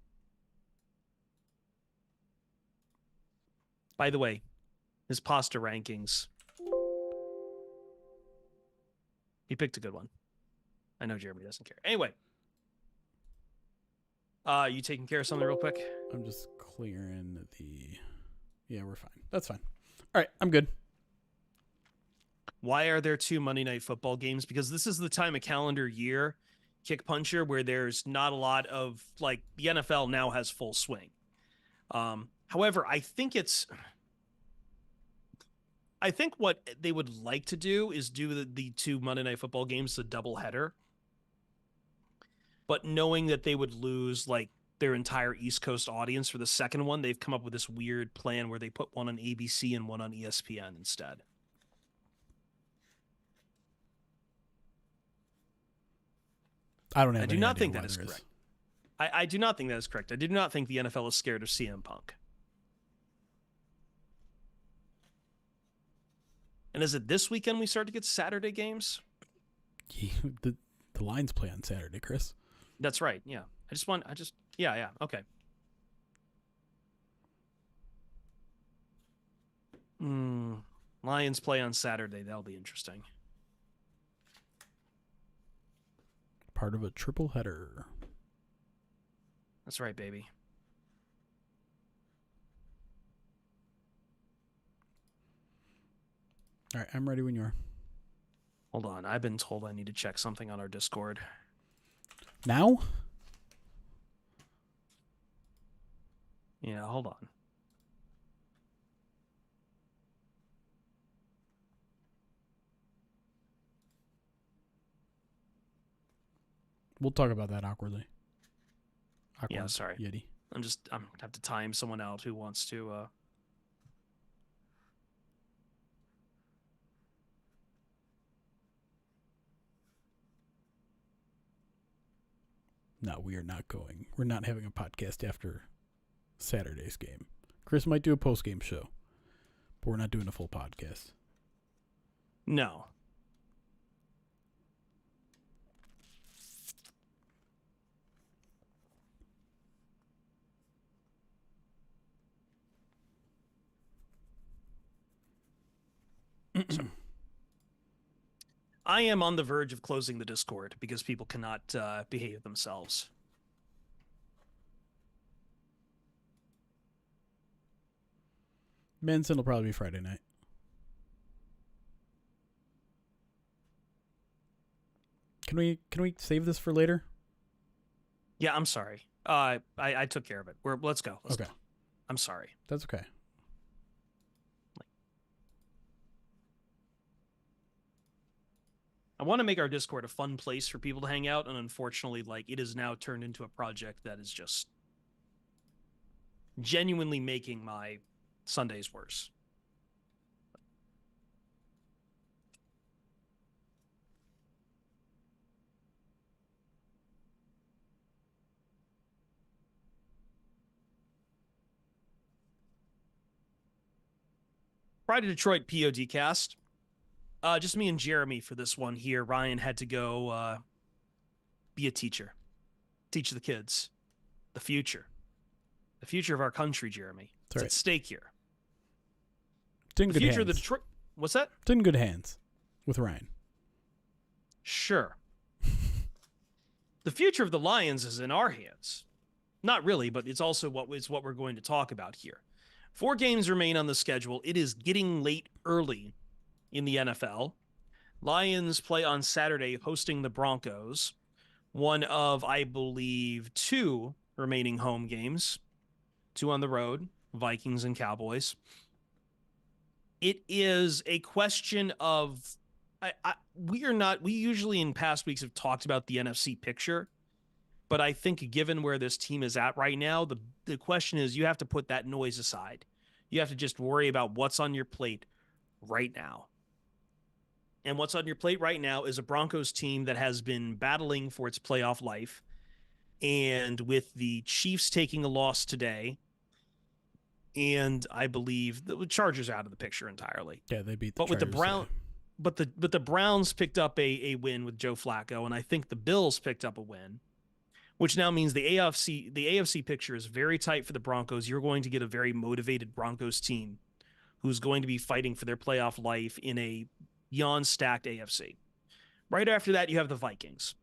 By the way, his pasta rankings. He picked a good one. I know Jeremy doesn't care. Anyway. You taking care of something real quick? I'm just clearing Yeah, we're fine. That's fine. All right, I'm good. Why are there 2 Monday Night Football games? Because this is the time of calendar year, Kick Puncher, where there's not a lot of, the NFL now has full swing. However, I think what they would like to do is do the 2 Monday Night Football games, a doubleheader. But knowing that they would lose, their entire East Coast audience for the second one, they've come up with this weird plan where they put one on ABC and one on ESPN instead. I don't have. I do not think that is correct. I do not think that is correct. I do not think the NFL is scared of CM Punk. And is it this weekend we start to get Saturday games? Yeah, the Lions play on Saturday, Chris. That's right. Yeah. Yeah. Okay. Lions play on Saturday. That'll be interesting. Part of a triple header. That's right, baby. All right, I'm ready when you are. Hold on. I've been told I need to check something on our Discord. Now? Yeah, hold on. We'll talk about that awkwardly. Yeah, sorry. Yeti. I'm gonna have to time someone out who wants to No, we are not going. We're not having a podcast after Saturday's game. Chris might do a post-game show, but we're not doing a full podcast. No. So, I am on the verge of closing the Discord because people cannot behave themselves. Manson will probably be Friday night. Can we save this for later? Yeah, I'm sorry. I took care of it. Let's go. Let's go. I'm sorry. That's okay. I want to make our Discord a fun place for people to hang out, and unfortunately, like, it has now turned into a project that is just genuinely making my Sundays worse. Pride of Detroit POD cast. Just me and Jeremy for this one here. Ryan had to go be a teacher. Teach the kids. The future. The future of our country, Jeremy. It's at stake here. It's in the good future hands. of the Detroit... What's that? It's in good hands with Ryan. Sure. The future of the Lions is in our hands. Not really, but it's also what we're going to talk about here. 4 games remain on the schedule. It is getting late early in the NFL. Lions play on Saturday hosting the Broncos. One of, I believe, 2 remaining home games. 2 on the road, Vikings and Cowboys. It is a question of... we usually in past weeks have talked about the NFC picture, but I think given where this team is at right now, the question is you have to put that noise aside. You have to just worry about what's on your plate right now. And what's on your plate right now is a Broncos team that has been battling for its playoff life. And with the Chiefs taking a loss today, and I believe the Chargers are out of the picture entirely. Yeah, they beat the but Chargers. But the Browns picked up a win with Joe Flacco, and I think the Bills picked up a win, which now means the AFC picture is very tight for the Broncos. You're going to get a very motivated Broncos team who's going to be fighting for their playoff life in a beyond stacked AFC. Right after that, you have the Vikings.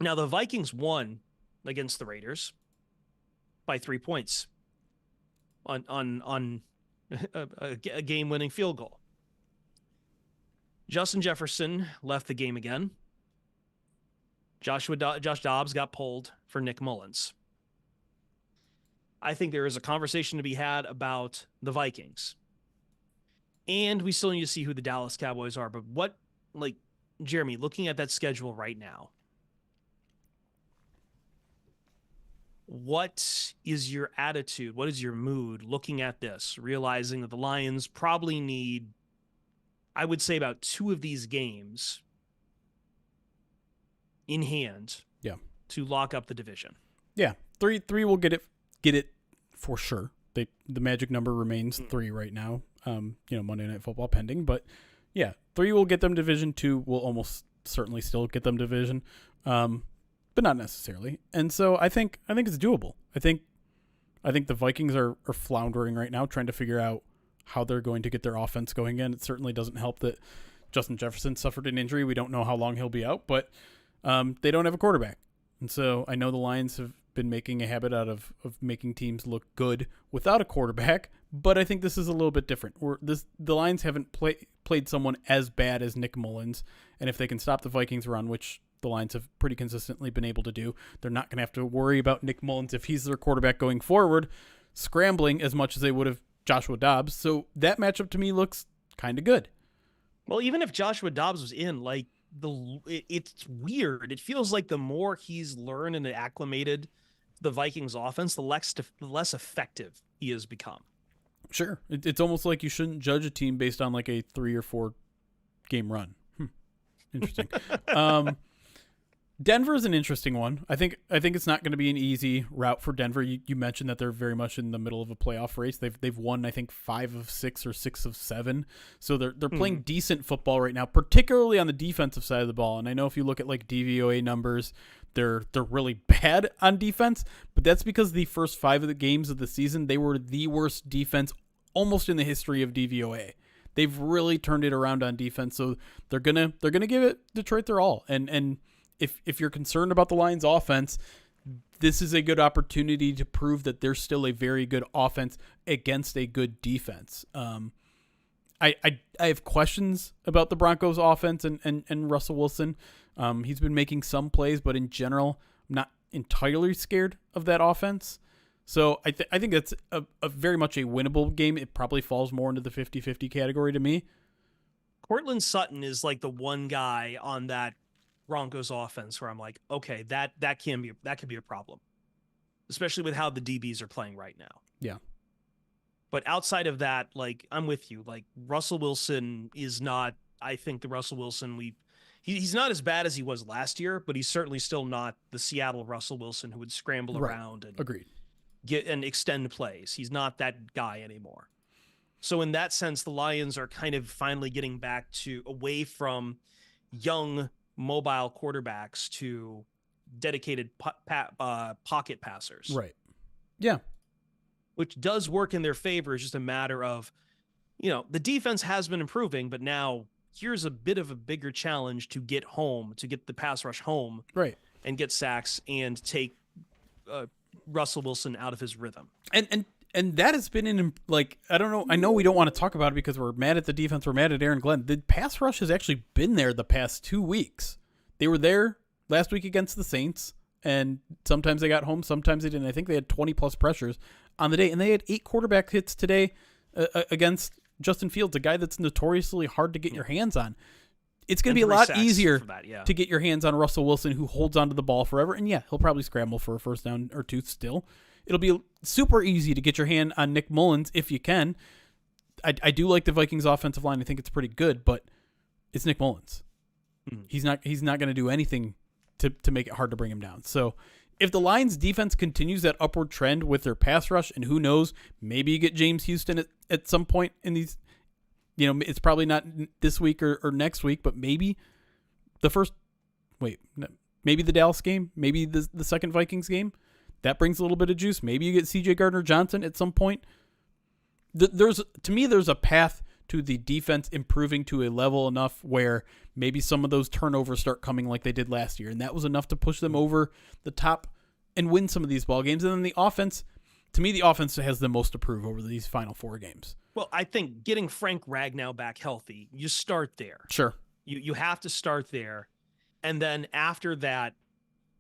Now, the Vikings won against the Raiders by 3 points on a game-winning field goal. Justin Jefferson left the game again. Josh Dobbs got pulled for Nick Mullins. I think there is a conversation to be had about the Vikings. And we still need to see who the Dallas Cowboys are. But Jeremy, looking at that schedule right now, what is your attitude? What is your mood looking at this, realizing that the Lions probably need, I would say, about 2 of these games in hand to lock up the division? Yeah, three will get it for sure. The magic number remains 3 right now. Monday Night Football pending, but yeah, 3 will get them division. 2 will almost certainly still get them division, but not necessarily. And so I think it's doable. I think the Vikings are floundering right now, trying to figure out how they're going to get their offense going again. It certainly doesn't help that Justin Jefferson suffered an injury. We don't know how long he'll be out, but they don't have a quarterback. And so I know the Lions have been making a habit out of making teams look good without a quarterback, but I think this is a little bit different. The Lions haven't played someone as bad as Nick Mullins, and if they can stop the Vikings run, which the Lions have pretty consistently been able to do, they're not going to have to worry about Nick Mullins if he's their quarterback going forward, scrambling as much as they would have Joshua Dobbs. So that matchup to me looks kind of good. Well, even if Joshua Dobbs was in, it's weird. It feels like the more he's learned and acclimated the Vikings offense, the less effective he has become. Sure. It's almost like you shouldn't judge a team based on like a 3 or 4 game run. Interesting. Denver is an interesting one. I think it's not going to be an easy route for Denver. You mentioned that they're very much in the middle of a playoff race. They've won, I think, 5 of 6 or 6 of 7. So they're playing decent football right now, particularly on the defensive side of the ball. And I know if you look at like DVOA numbers, they're really bad on defense, but that's because the first 5 of the games of the season, they were the worst defense almost in the history of DVOA. They've really turned it around on defense, so they're gonna give it Detroit their all. And if you're concerned about the Lions' offense, this is a good opportunity to prove that they're still a very good offense against a good defense. I have questions about the Broncos' offense and Russell Wilson. He's been making some plays, but in general, I'm not entirely scared of that offense. So I think that's a very much a winnable game. It probably falls more into the 50-50 category to me. Cortland Sutton is like the one guy on that Broncos offense where I'm like, okay, that could be a problem, especially with how the DBs are playing right now. Yeah. But outside of that, like, I'm with you. Like, Russell Wilson is not, I think the Russell Wilson he's not as bad as he was last year, but he's certainly still not the Seattle Russell Wilson who would scramble around and agreed. Get and extend plays. He's not that guy anymore. So in that sense, the Lions are kind of finally getting back away from young mobile quarterbacks to dedicated pocket passers. Right. Yeah. Which does work in their favor. It's just a matter of, the defense has been improving, but now here's a bit of a bigger challenge to get the pass rush home. Right. And get sacks and take Russell Wilson out of his rhythm. And that has been I don't know. I know we don't want to talk about it because we're mad at the defense. We're mad at Aaron Glenn. The pass rush has actually been there the past 2 weeks. They were there last week against the Saints, and sometimes they got home, sometimes they didn't. I think they had 20-plus pressures on the day, and they had 8 quarterback hits today against Justin Fields, a guy that's notoriously hard to get your hands on. It's going to be a lot easier to get your hands on Russell Wilson, who holds onto the ball forever. And yeah, he'll probably scramble for a first down or two still. It'll be super easy to get your hand on Nick Mullins if you can. I do like the Vikings offensive line. I think it's pretty good, but it's Nick Mullins. He's not going to do anything to make it hard to bring him down. So if the Lions defense continues that upward trend with their pass rush, and who knows, maybe you get James Houston at some point in these, it's probably not this week or next week, but maybe maybe the Dallas game, maybe the second Vikings game, that brings a little bit of juice. Maybe you get CJ Gardner-Johnson at some point. There's a path to the defense improving to a level enough where maybe some of those turnovers start coming like they did last year. And that was enough to push them over the top and win some of these ball games. And then the offense, to me, the offense has the most to prove over these final 4 games. Well, I think getting Frank Ragnow back healthy, you start there. Sure. You have to start there. And then after that,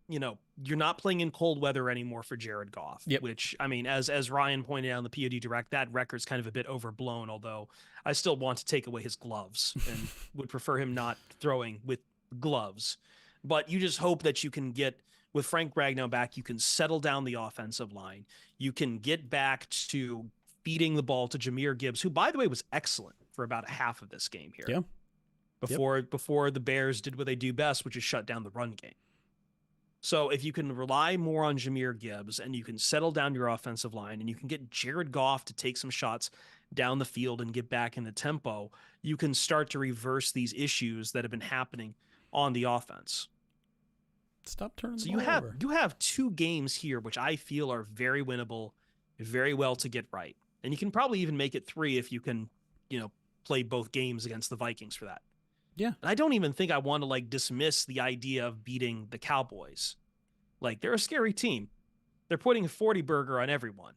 you're not playing in cold weather anymore for Jared Goff, which, I mean, as Ryan pointed out in the POD Direct, that record's kind of a bit overblown, although I still want to take away his gloves and would prefer him not throwing with gloves. But you just hope that you can get, with Frank Ragnow back, you can settle down the offensive line. You can get back to feeding the ball to Jahmyr Gibbs, who, by the way, was excellent for about half of this game here. Yeah. Before the Bears did what they do best, which is shut down the run game. So if you can rely more on Jahmyr Gibbs and you can settle down your offensive line and you can get Jared Goff to take some shots down the field and get back in the tempo, you can start to reverse these issues that have been happening on the offense. Stop turning the ball over. You have 2 games here, which I feel are very winnable, very well to get right. And you can probably even make it 3 if you can, play both games against the Vikings for that. Yeah. And I don't even think I want to dismiss the idea of beating the Cowboys. They're a scary team. They're putting a 40 burger on everyone.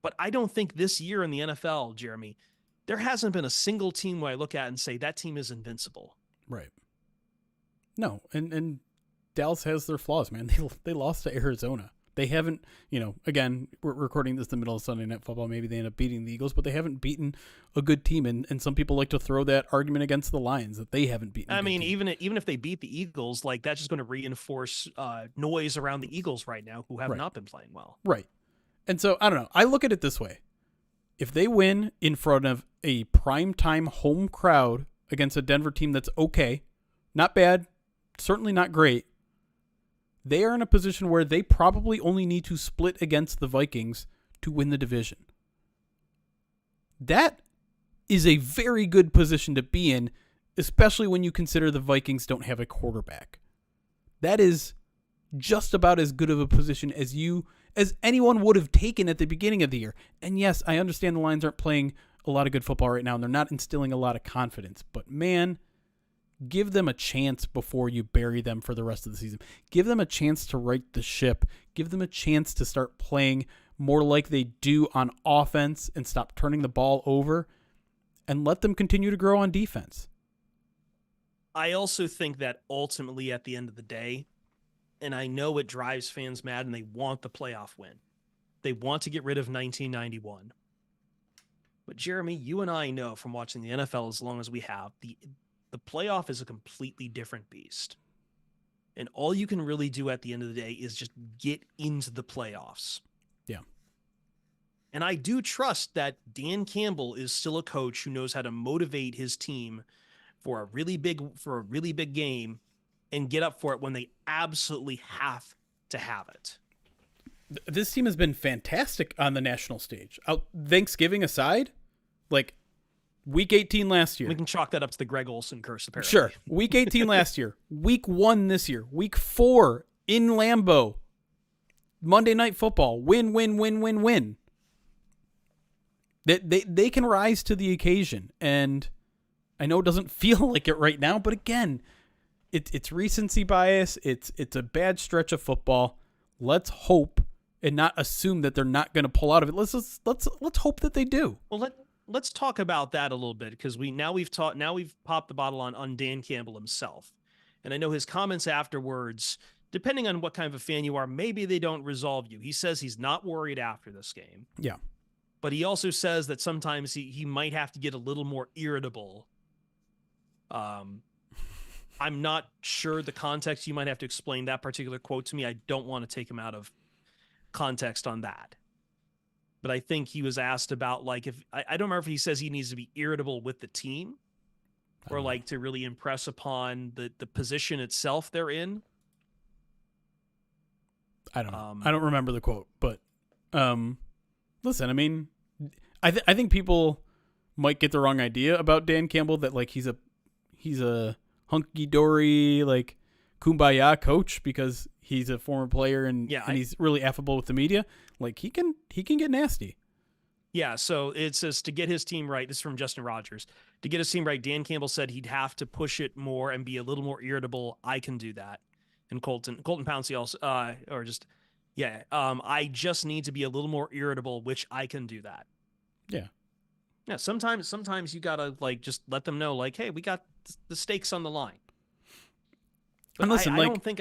But I don't think this year in the NFL, Jeremy, there hasn't been a single team where I look at and say that team is invincible. Right. No, and Dallas has their flaws, man. They lost to Arizona. They haven't, again, we're recording this in the middle of Sunday Night Football. Maybe they end up beating the Eagles, but they haven't beaten a good team. And some people like to throw that argument against the Lions that they haven't beaten. I mean, even if they beat the Eagles, that's just going to reinforce noise around the Eagles right now, who have not been playing well. Right. And so, I don't know. I look at it this way. If they win in front of a primetime home crowd against a Denver team that's okay, not bad, certainly not great, they are in a position where they probably only need to split against the Vikings to win the division. That is a very good position to be in, especially when you consider the Vikings don't have a quarterback. That is just about as good of a position as anyone would have taken at the beginning of the year. And yes, I understand the Lions aren't playing a lot of good football right now, and they're not instilling a lot of confidence. But, man, give them a chance before you bury them for the rest of the season. Give them a chance to right the ship. Give them a chance to start playing more like they do on offense and stop turning the ball over, and let them continue to grow on defense. I also think that ultimately at the end of the day, and I know it drives fans mad and they want the playoff win. They want to get rid of 1991. But Jeremy, you and I know from watching the NFL as long as we have, the playoff is a completely different beast. And all you can really do at the end of the day is just get into the playoffs. Yeah. And I do trust that Dan Campbell is still a coach who knows how to motivate his team for a really big game and get up for it when they absolutely have to have it. This team has been fantastic on the national stage. Thanksgiving aside, like week 18 last year. We can chalk that up to the Greg Olson curse, apparently. Sure. Week 18 last year. Week 1 this year. Week 4 in Lambeau. Monday Night Football. Win. They can rise to the occasion. And I know it doesn't feel like it right now, but again, it's recency bias. It's a bad stretch of football. Let's hope and not assume that they're not going to pull out of it. Let's hope that they do. Well, let's talk about that a little bit, because we've popped the bottle on Dan Campbell himself. And I know his comments afterwards, depending on what kind of a fan you are, maybe they don't resolve you. He says he's not worried after this game. Yeah. But he also says that sometimes he might have to get a little more irritable. I'm not sure the context. You might have to explain that particular quote to me. I don't want to take him out of context on that. But I think he was asked about, like, if I don't remember if he says he needs to be irritable with the team or like to really impress upon the position itself they're in. I don't know. I don't remember the quote, but listen, I mean, I think people might get the wrong idea about Dan Campbell, that like he's a hunky-dory, like kumbaya coach because he's a former player and he's really affable with the media. Like he can get nasty. Yeah, so it says to get his team right. This is from Justin Rogers. To get his team right, Dan Campbell said he'd have to push it more and be a little more irritable. I can do that. And Colton Pouncey also, I just need to be a little more irritable, which I can do that. Yeah. Yeah, sometimes you gotta like just let them know, like, hey, we got the stakes on the line. But and listen, I don't think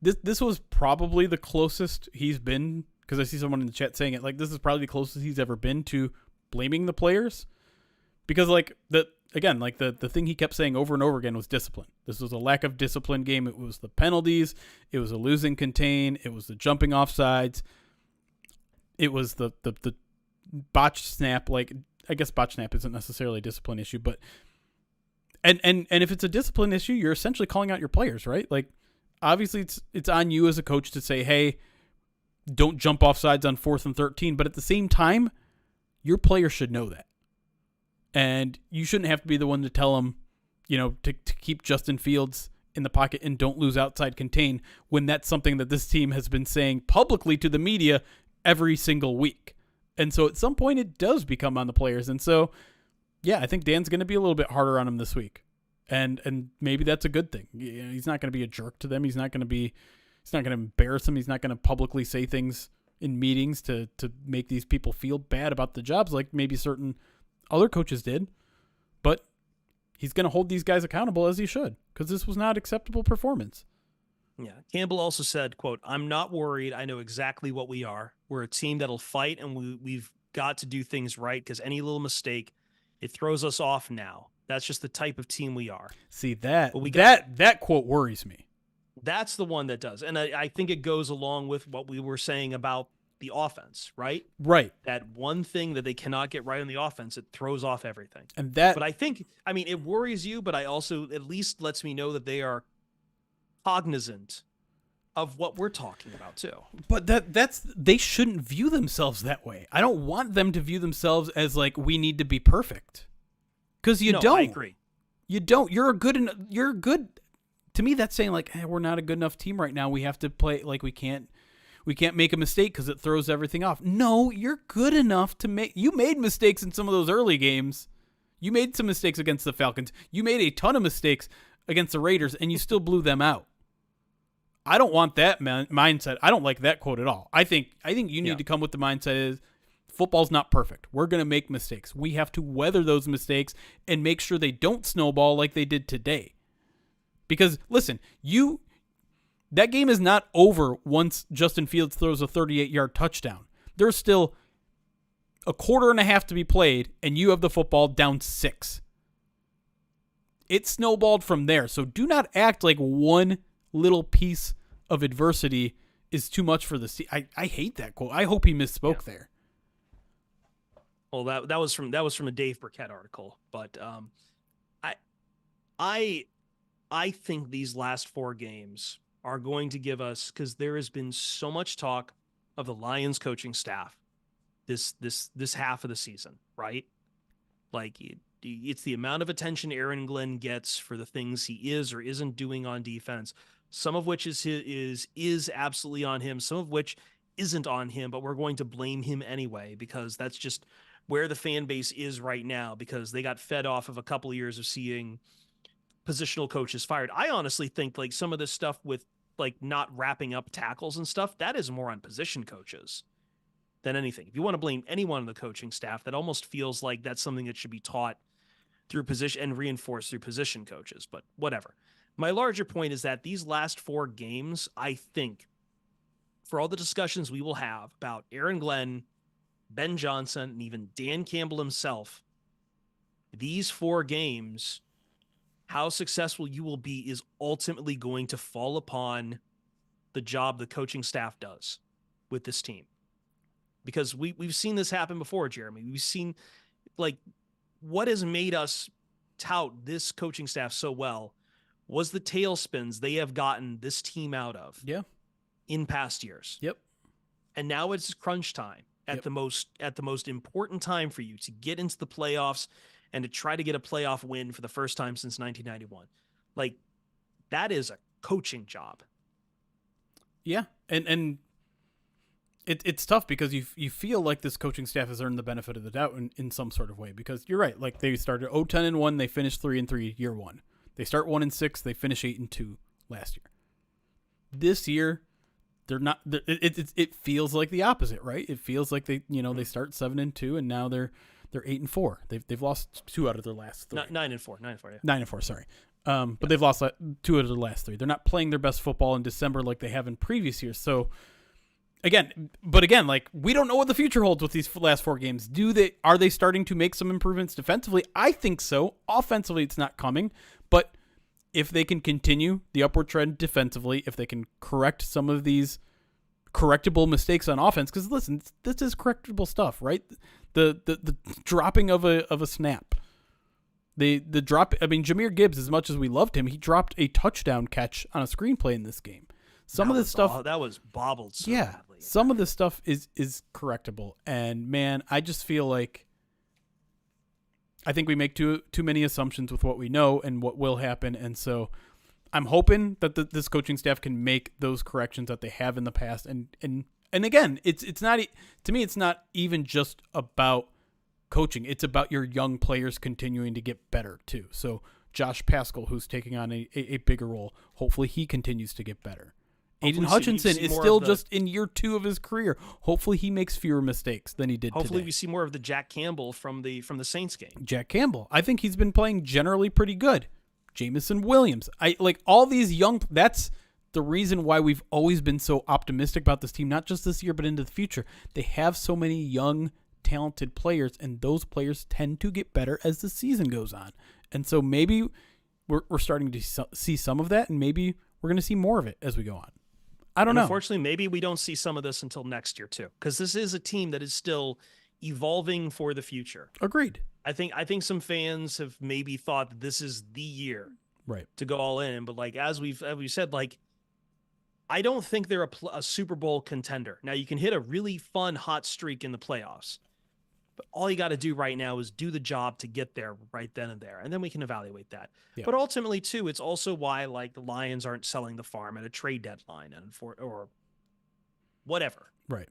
This was probably the closest he's been, because I see someone in the chat saying it, like this is probably the closest he's ever been to blaming the players, because like the thing he kept saying over and over again was discipline. This was a lack of discipline game. It was the penalties. It was a losing contain. It was the jumping off sides. It was the botched snap. Like, I guess botched snap isn't necessarily a discipline issue, but and if it's a discipline issue, you're essentially calling out your players, right? Like, obviously it's on you as a coach to say, hey, don't jump off sides on 4th and 13, but at the same time, your players should know that. And you shouldn't have to be the one to tell them, to keep Justin Fields in the pocket and don't lose outside contain, when that's something that this team has been saying publicly to the media every single week. And so at some point it does become on the players. And so, yeah, I think Dan's going to be a little bit harder on them this week. And maybe that's a good thing. He's not going to be a jerk to them. He's not going to embarrass them. He's not going to publicly say things in meetings to make these people feel bad about the jobs like maybe certain other coaches did. But he's going to hold these guys accountable, as he should, because this was not acceptable performance. Yeah. Campbell also said, quote, "I'm not worried. I know exactly what we are. We're a team that'll fight, and we've got to do things right, because any little mistake, it throws us off now. That's just the type of team we are." See, that quote worries me. That's the one that does. And I think it goes along with what we were saying about the offense, right? Right. That one thing that they cannot get right on the offense, it throws off everything. But I think, it worries you, but I also at least lets me know that they are cognizant of what we're talking about too. But they shouldn't view themselves that way. I don't want them to view themselves as like, we need to be perfect. Because you don't. I agree. You don't. You're good. To me, that's saying like, hey, we're not a good enough team right now. We have to play like we can't We can't make a mistake because it throws everything off. No, you're good enough to make. You made mistakes in some of those early games. You made some mistakes against the Falcons. You made a ton of mistakes against the Raiders, and you still blew them out. I don't want that mindset. I don't like that quote at all. I think you need to come with the mindset is football's not perfect. We're going to make mistakes. We have to weather those mistakes and make sure they don't snowball like they did today. Because, listen, that game is not over once Justin Fields throws a 38-yard touchdown. There's still a quarter and a half to be played, and you have the football down 6. It snowballed from there. So do not act like one little piece of adversity is too much for the season. I hate that quote. I hope he misspoke there. Well, that was from a Dave Burkett article, but I think these last 4 games are going to give us, because there has been so much talk of the Lions coaching staff this half of the season, right? Like it's the amount of attention Aaron Glenn gets for the things he is or isn't doing on defense, some of which is absolutely on him, some of which isn't on him, but we're going to blame him anyway because that's just where the fan base is right now, because they got fed off of a couple of years of seeing positional coaches fired. I honestly think like some of this stuff with like not wrapping up tackles and stuff, that is more on position coaches than anything. If you want to blame anyone on the coaching staff, that almost feels like that's something that should be taught through position and reinforced through position coaches, but whatever. My larger point is that these last 4 games, I think, for all the discussions we will have about Aaron Glenn, Ben Johnson, and even Dan Campbell himself, these 4 games, how successful you will be is ultimately going to fall upon the job the coaching staff does with this team. Because we've seen this happen before, Jeremy. We've seen, like, what has made us tout this coaching staff so well was the tailspins they have gotten this team out of in past years. Yep. And now it's crunch time at the most important time for you to get into the playoffs and to try to get a playoff win for the first time since 1991. Like, that is a coaching job. Yeah. And it's tough because you feel like this coaching staff has earned the benefit of the doubt in some sort of way, because you're right. Like, they started 0-10-1, they finished 3-3 year 1. They start 1-6, they finish 8-2 last year. This year, they're not. It feels like the opposite, right? It feels like they they start 7-2 and now they're 8-4. They've lost 2 out of their last 3. 9-4. Yeah. 9-4. Sorry. But they've lost 2 out of their last 3. They're not playing their best football in December like they have in previous years. So again, like, we don't know what the future holds with these last 4 games. Are they starting to make some improvements defensively? I think so. Offensively, it's not coming, but if they can continue the upward trend defensively, if they can correct some of these correctable mistakes on offense, because listen, this is correctable stuff, right? The dropping of a snap, the drop. I mean, Jahmyr Gibbs, as much as we loved him, he dropped a touchdown catch on a screenplay in this game. Some of this stuff that was bobbled. So badly. Some of this stuff is correctable, and man, I just feel like I think we make too many assumptions with what we know and what will happen, and so I'm hoping that this coaching staff can make those corrections that they have in the past. And again, it's not, to me, it's not even just about coaching. It's about your young players continuing to get better too. So Josh Paschal, who's taking on a bigger role, hopefully he continues to get better. Aiden Hutchinson is still just in year 2 of his career. Hopefully he makes fewer mistakes than he did Hopefully today. we see more of the Jack Campbell from the Saints game. Jack Campbell. I think he's been playing generally pretty good. Jameson Williams. I like all these young. That's the reason why we've always been so optimistic about this team, not just this year, but into the future. They have so many young, talented players, and those players tend to get better as the season goes on. And so maybe we're starting to see some of that, and maybe we're going to see more of it as we go on. I don't know. Unfortunately, maybe we don't see some of this until next year too, because this is a team that is still evolving for the future. Agreed. I think some fans have maybe thought that this is the year right to go all in, but like as we've said, like I don't think they're a Super Bowl contender. Now you can hit a really fun hot streak in the playoffs, but all you got to do right now is do the job to get there right then and there, and then we can evaluate that. Yeah. But ultimately, too, it's also why like the Lions aren't selling the farm at a trade deadline, and whatever. Right.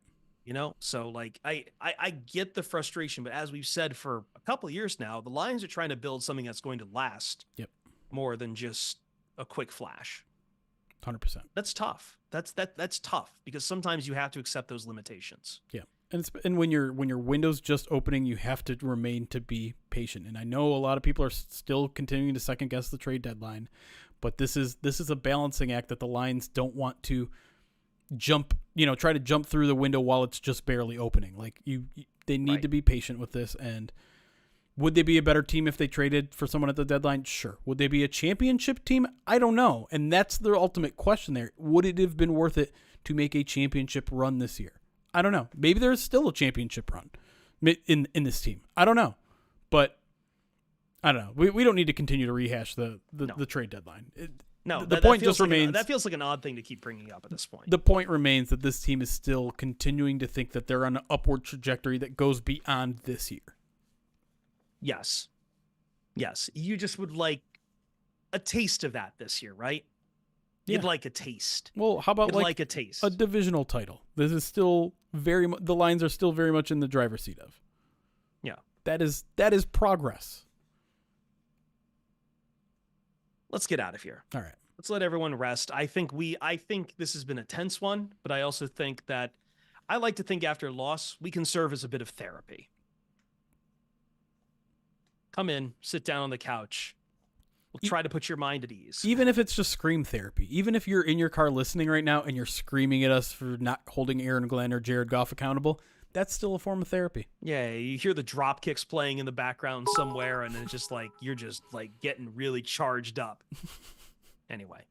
So like I get the frustration, but as we've said for a couple of years now, the Lions are trying to build something that's going to last more than just a quick flash. 100%. That's tough. That's tough because sometimes you have to accept those limitations. Yeah. And when your window's just opening, you have to remain to be patient. And I know a lot of people are still continuing to second guess the trade deadline, but this is a balancing act that the Lions don't want to try to jump through the window while it's just barely opening. Like they need to be patient with this. And would they be a better team if they traded for someone at the deadline? Sure. Would they be a championship team? I don't know. And that's the ultimate question there. Would it have been worth it to make a championship run this year? I don't know. Maybe there's still a championship run in this team. I don't know. But I don't know. We don't need to continue to rehash the trade deadline. The point just remains. That feels like an odd thing to keep bringing up at this point. The point remains that this team is still continuing to think that they're on an upward trajectory that goes beyond this year. Yes. You just would like a taste of that this year, right? You'd like a taste. Well, how about like a taste? A divisional title? This is still the Lions are still very much in the driver's seat of. Yeah. That is progress. Let's get out of here. All right. Let's let everyone rest. I think this has been a tense one, but I also think that I like to think after a loss, we can serve as a bit of therapy. Come in, sit down on the couch. We'll try to put your mind at ease. Even if it's just scream therapy. Even if you're in your car listening right now and you're screaming at us for not holding Aaron Glenn or Jared Goff accountable, that's still a form of therapy. Yeah, you hear the drop kicks playing in the background somewhere, and it's just like you're just like getting really charged up. Anyway.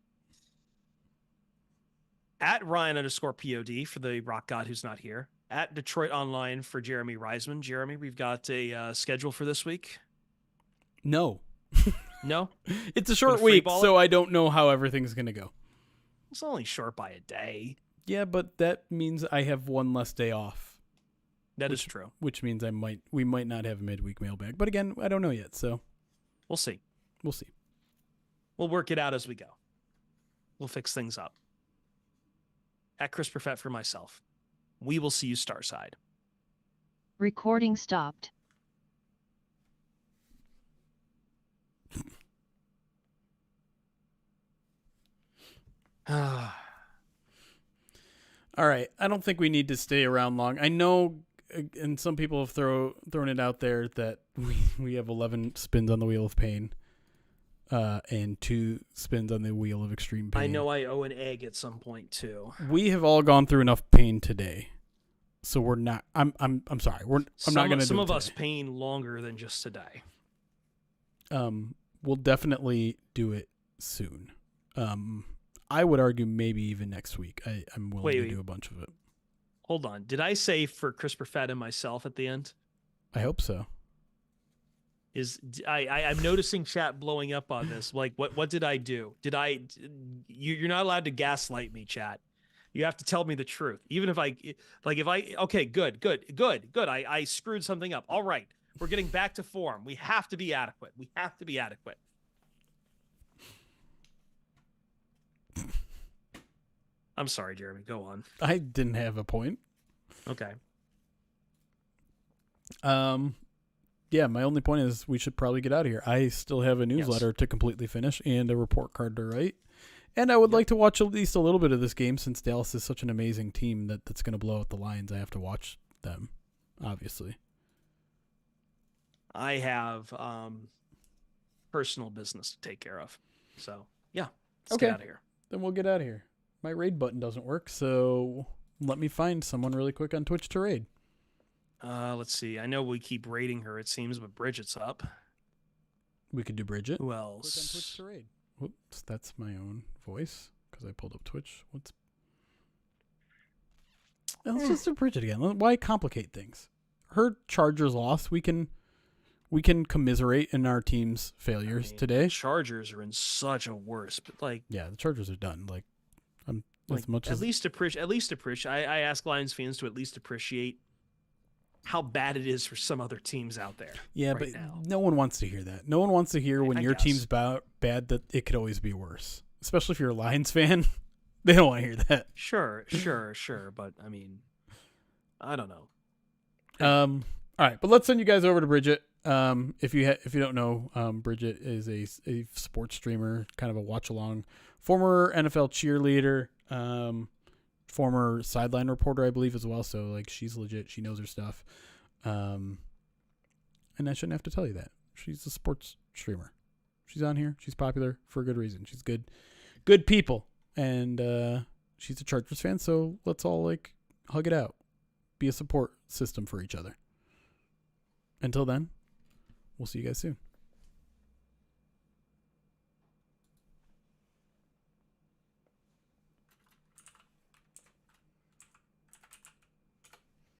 At Ryan_POD for the rock god who's not here. At Detroit Online for Jeremy Reisman. Jeremy, we've got a schedule for this week. No. No? It's a short week, so I don't know how everything's going to go. It's only short by a day. Yeah, but that means I have one less day off. That is true. Which means we might not have a midweek mailbag. But again, I don't know yet, so we'll see. We'll work it out as we go. We'll fix things up. At Chris Perfett for myself. We will see you Starside. Recording stopped. All right. I don't think we need to stay around long. I know, and some people have thrown it out there that we have 11 spins on the wheel of pain, and 2 spins on the wheel of extreme pain. I know I owe an egg at some point too. We have all gone through enough pain today, so we're not. I'm sorry. I'm not going to. Some of us pain longer than just today. We'll definitely do it soon. I would argue maybe even next week. I'm willing to do a bunch of it. Hold on. Did I say for Chris Perfett and myself at the end? I hope so. I'm noticing chat blowing up on this. Like, what did I do? You're not allowed to gaslight me, chat. You have to tell me the truth. Even if okay, good. I screwed something up. All right. We're getting back to form. We have to be adequate. I'm sorry, Jeremy. Go on. I didn't have a point. Okay. Yeah, my only point is we should probably get out of here. I still have a newsletter to completely finish and a report card to write. And I would like to watch at least a little bit of this game since Dallas is such an amazing team that's going to blow out the Lions. I have to watch them, obviously. I have personal business to take care of. So, yeah. Let's get out of here. Then we'll get out of here. My raid button doesn't work, so let me find someone really quick on Twitch to raid. Let's see. I know we keep raiding her, it seems, but Bridget's up. We could do Bridget. Who else? Click on Twitch to raid. Whoops, that's my own voice because I pulled up Twitch. Let's just do Bridget again. Why complicate things? Her Chargers lost. We can commiserate in our team's failures today. The Chargers are in such a worse, but yeah, the Chargers are done. At least appreciate. I ask Lions fans to at least appreciate how bad it is for some other teams out there. Yeah, but no one wants to hear that. No one wants to hear when your team's bad that it could always be worse. Especially if you're a Lions fan. They don't want to hear that. Sure. But I mean, I don't know. All right, but let's send you guys over to Bridget. If you don't know, Bridget is a sports streamer, kind of a watch along, former NFL cheerleader, former sideline reporter, I believe, as well. So like, she's legit. She knows her stuff. And I shouldn't have to tell you that. She's a sports streamer. She's on here. She's popular for a good reason. She's good people, and she's a Chargers fan. So let's all like hug it out, be a support system for each other. Until then, we'll see you guys soon.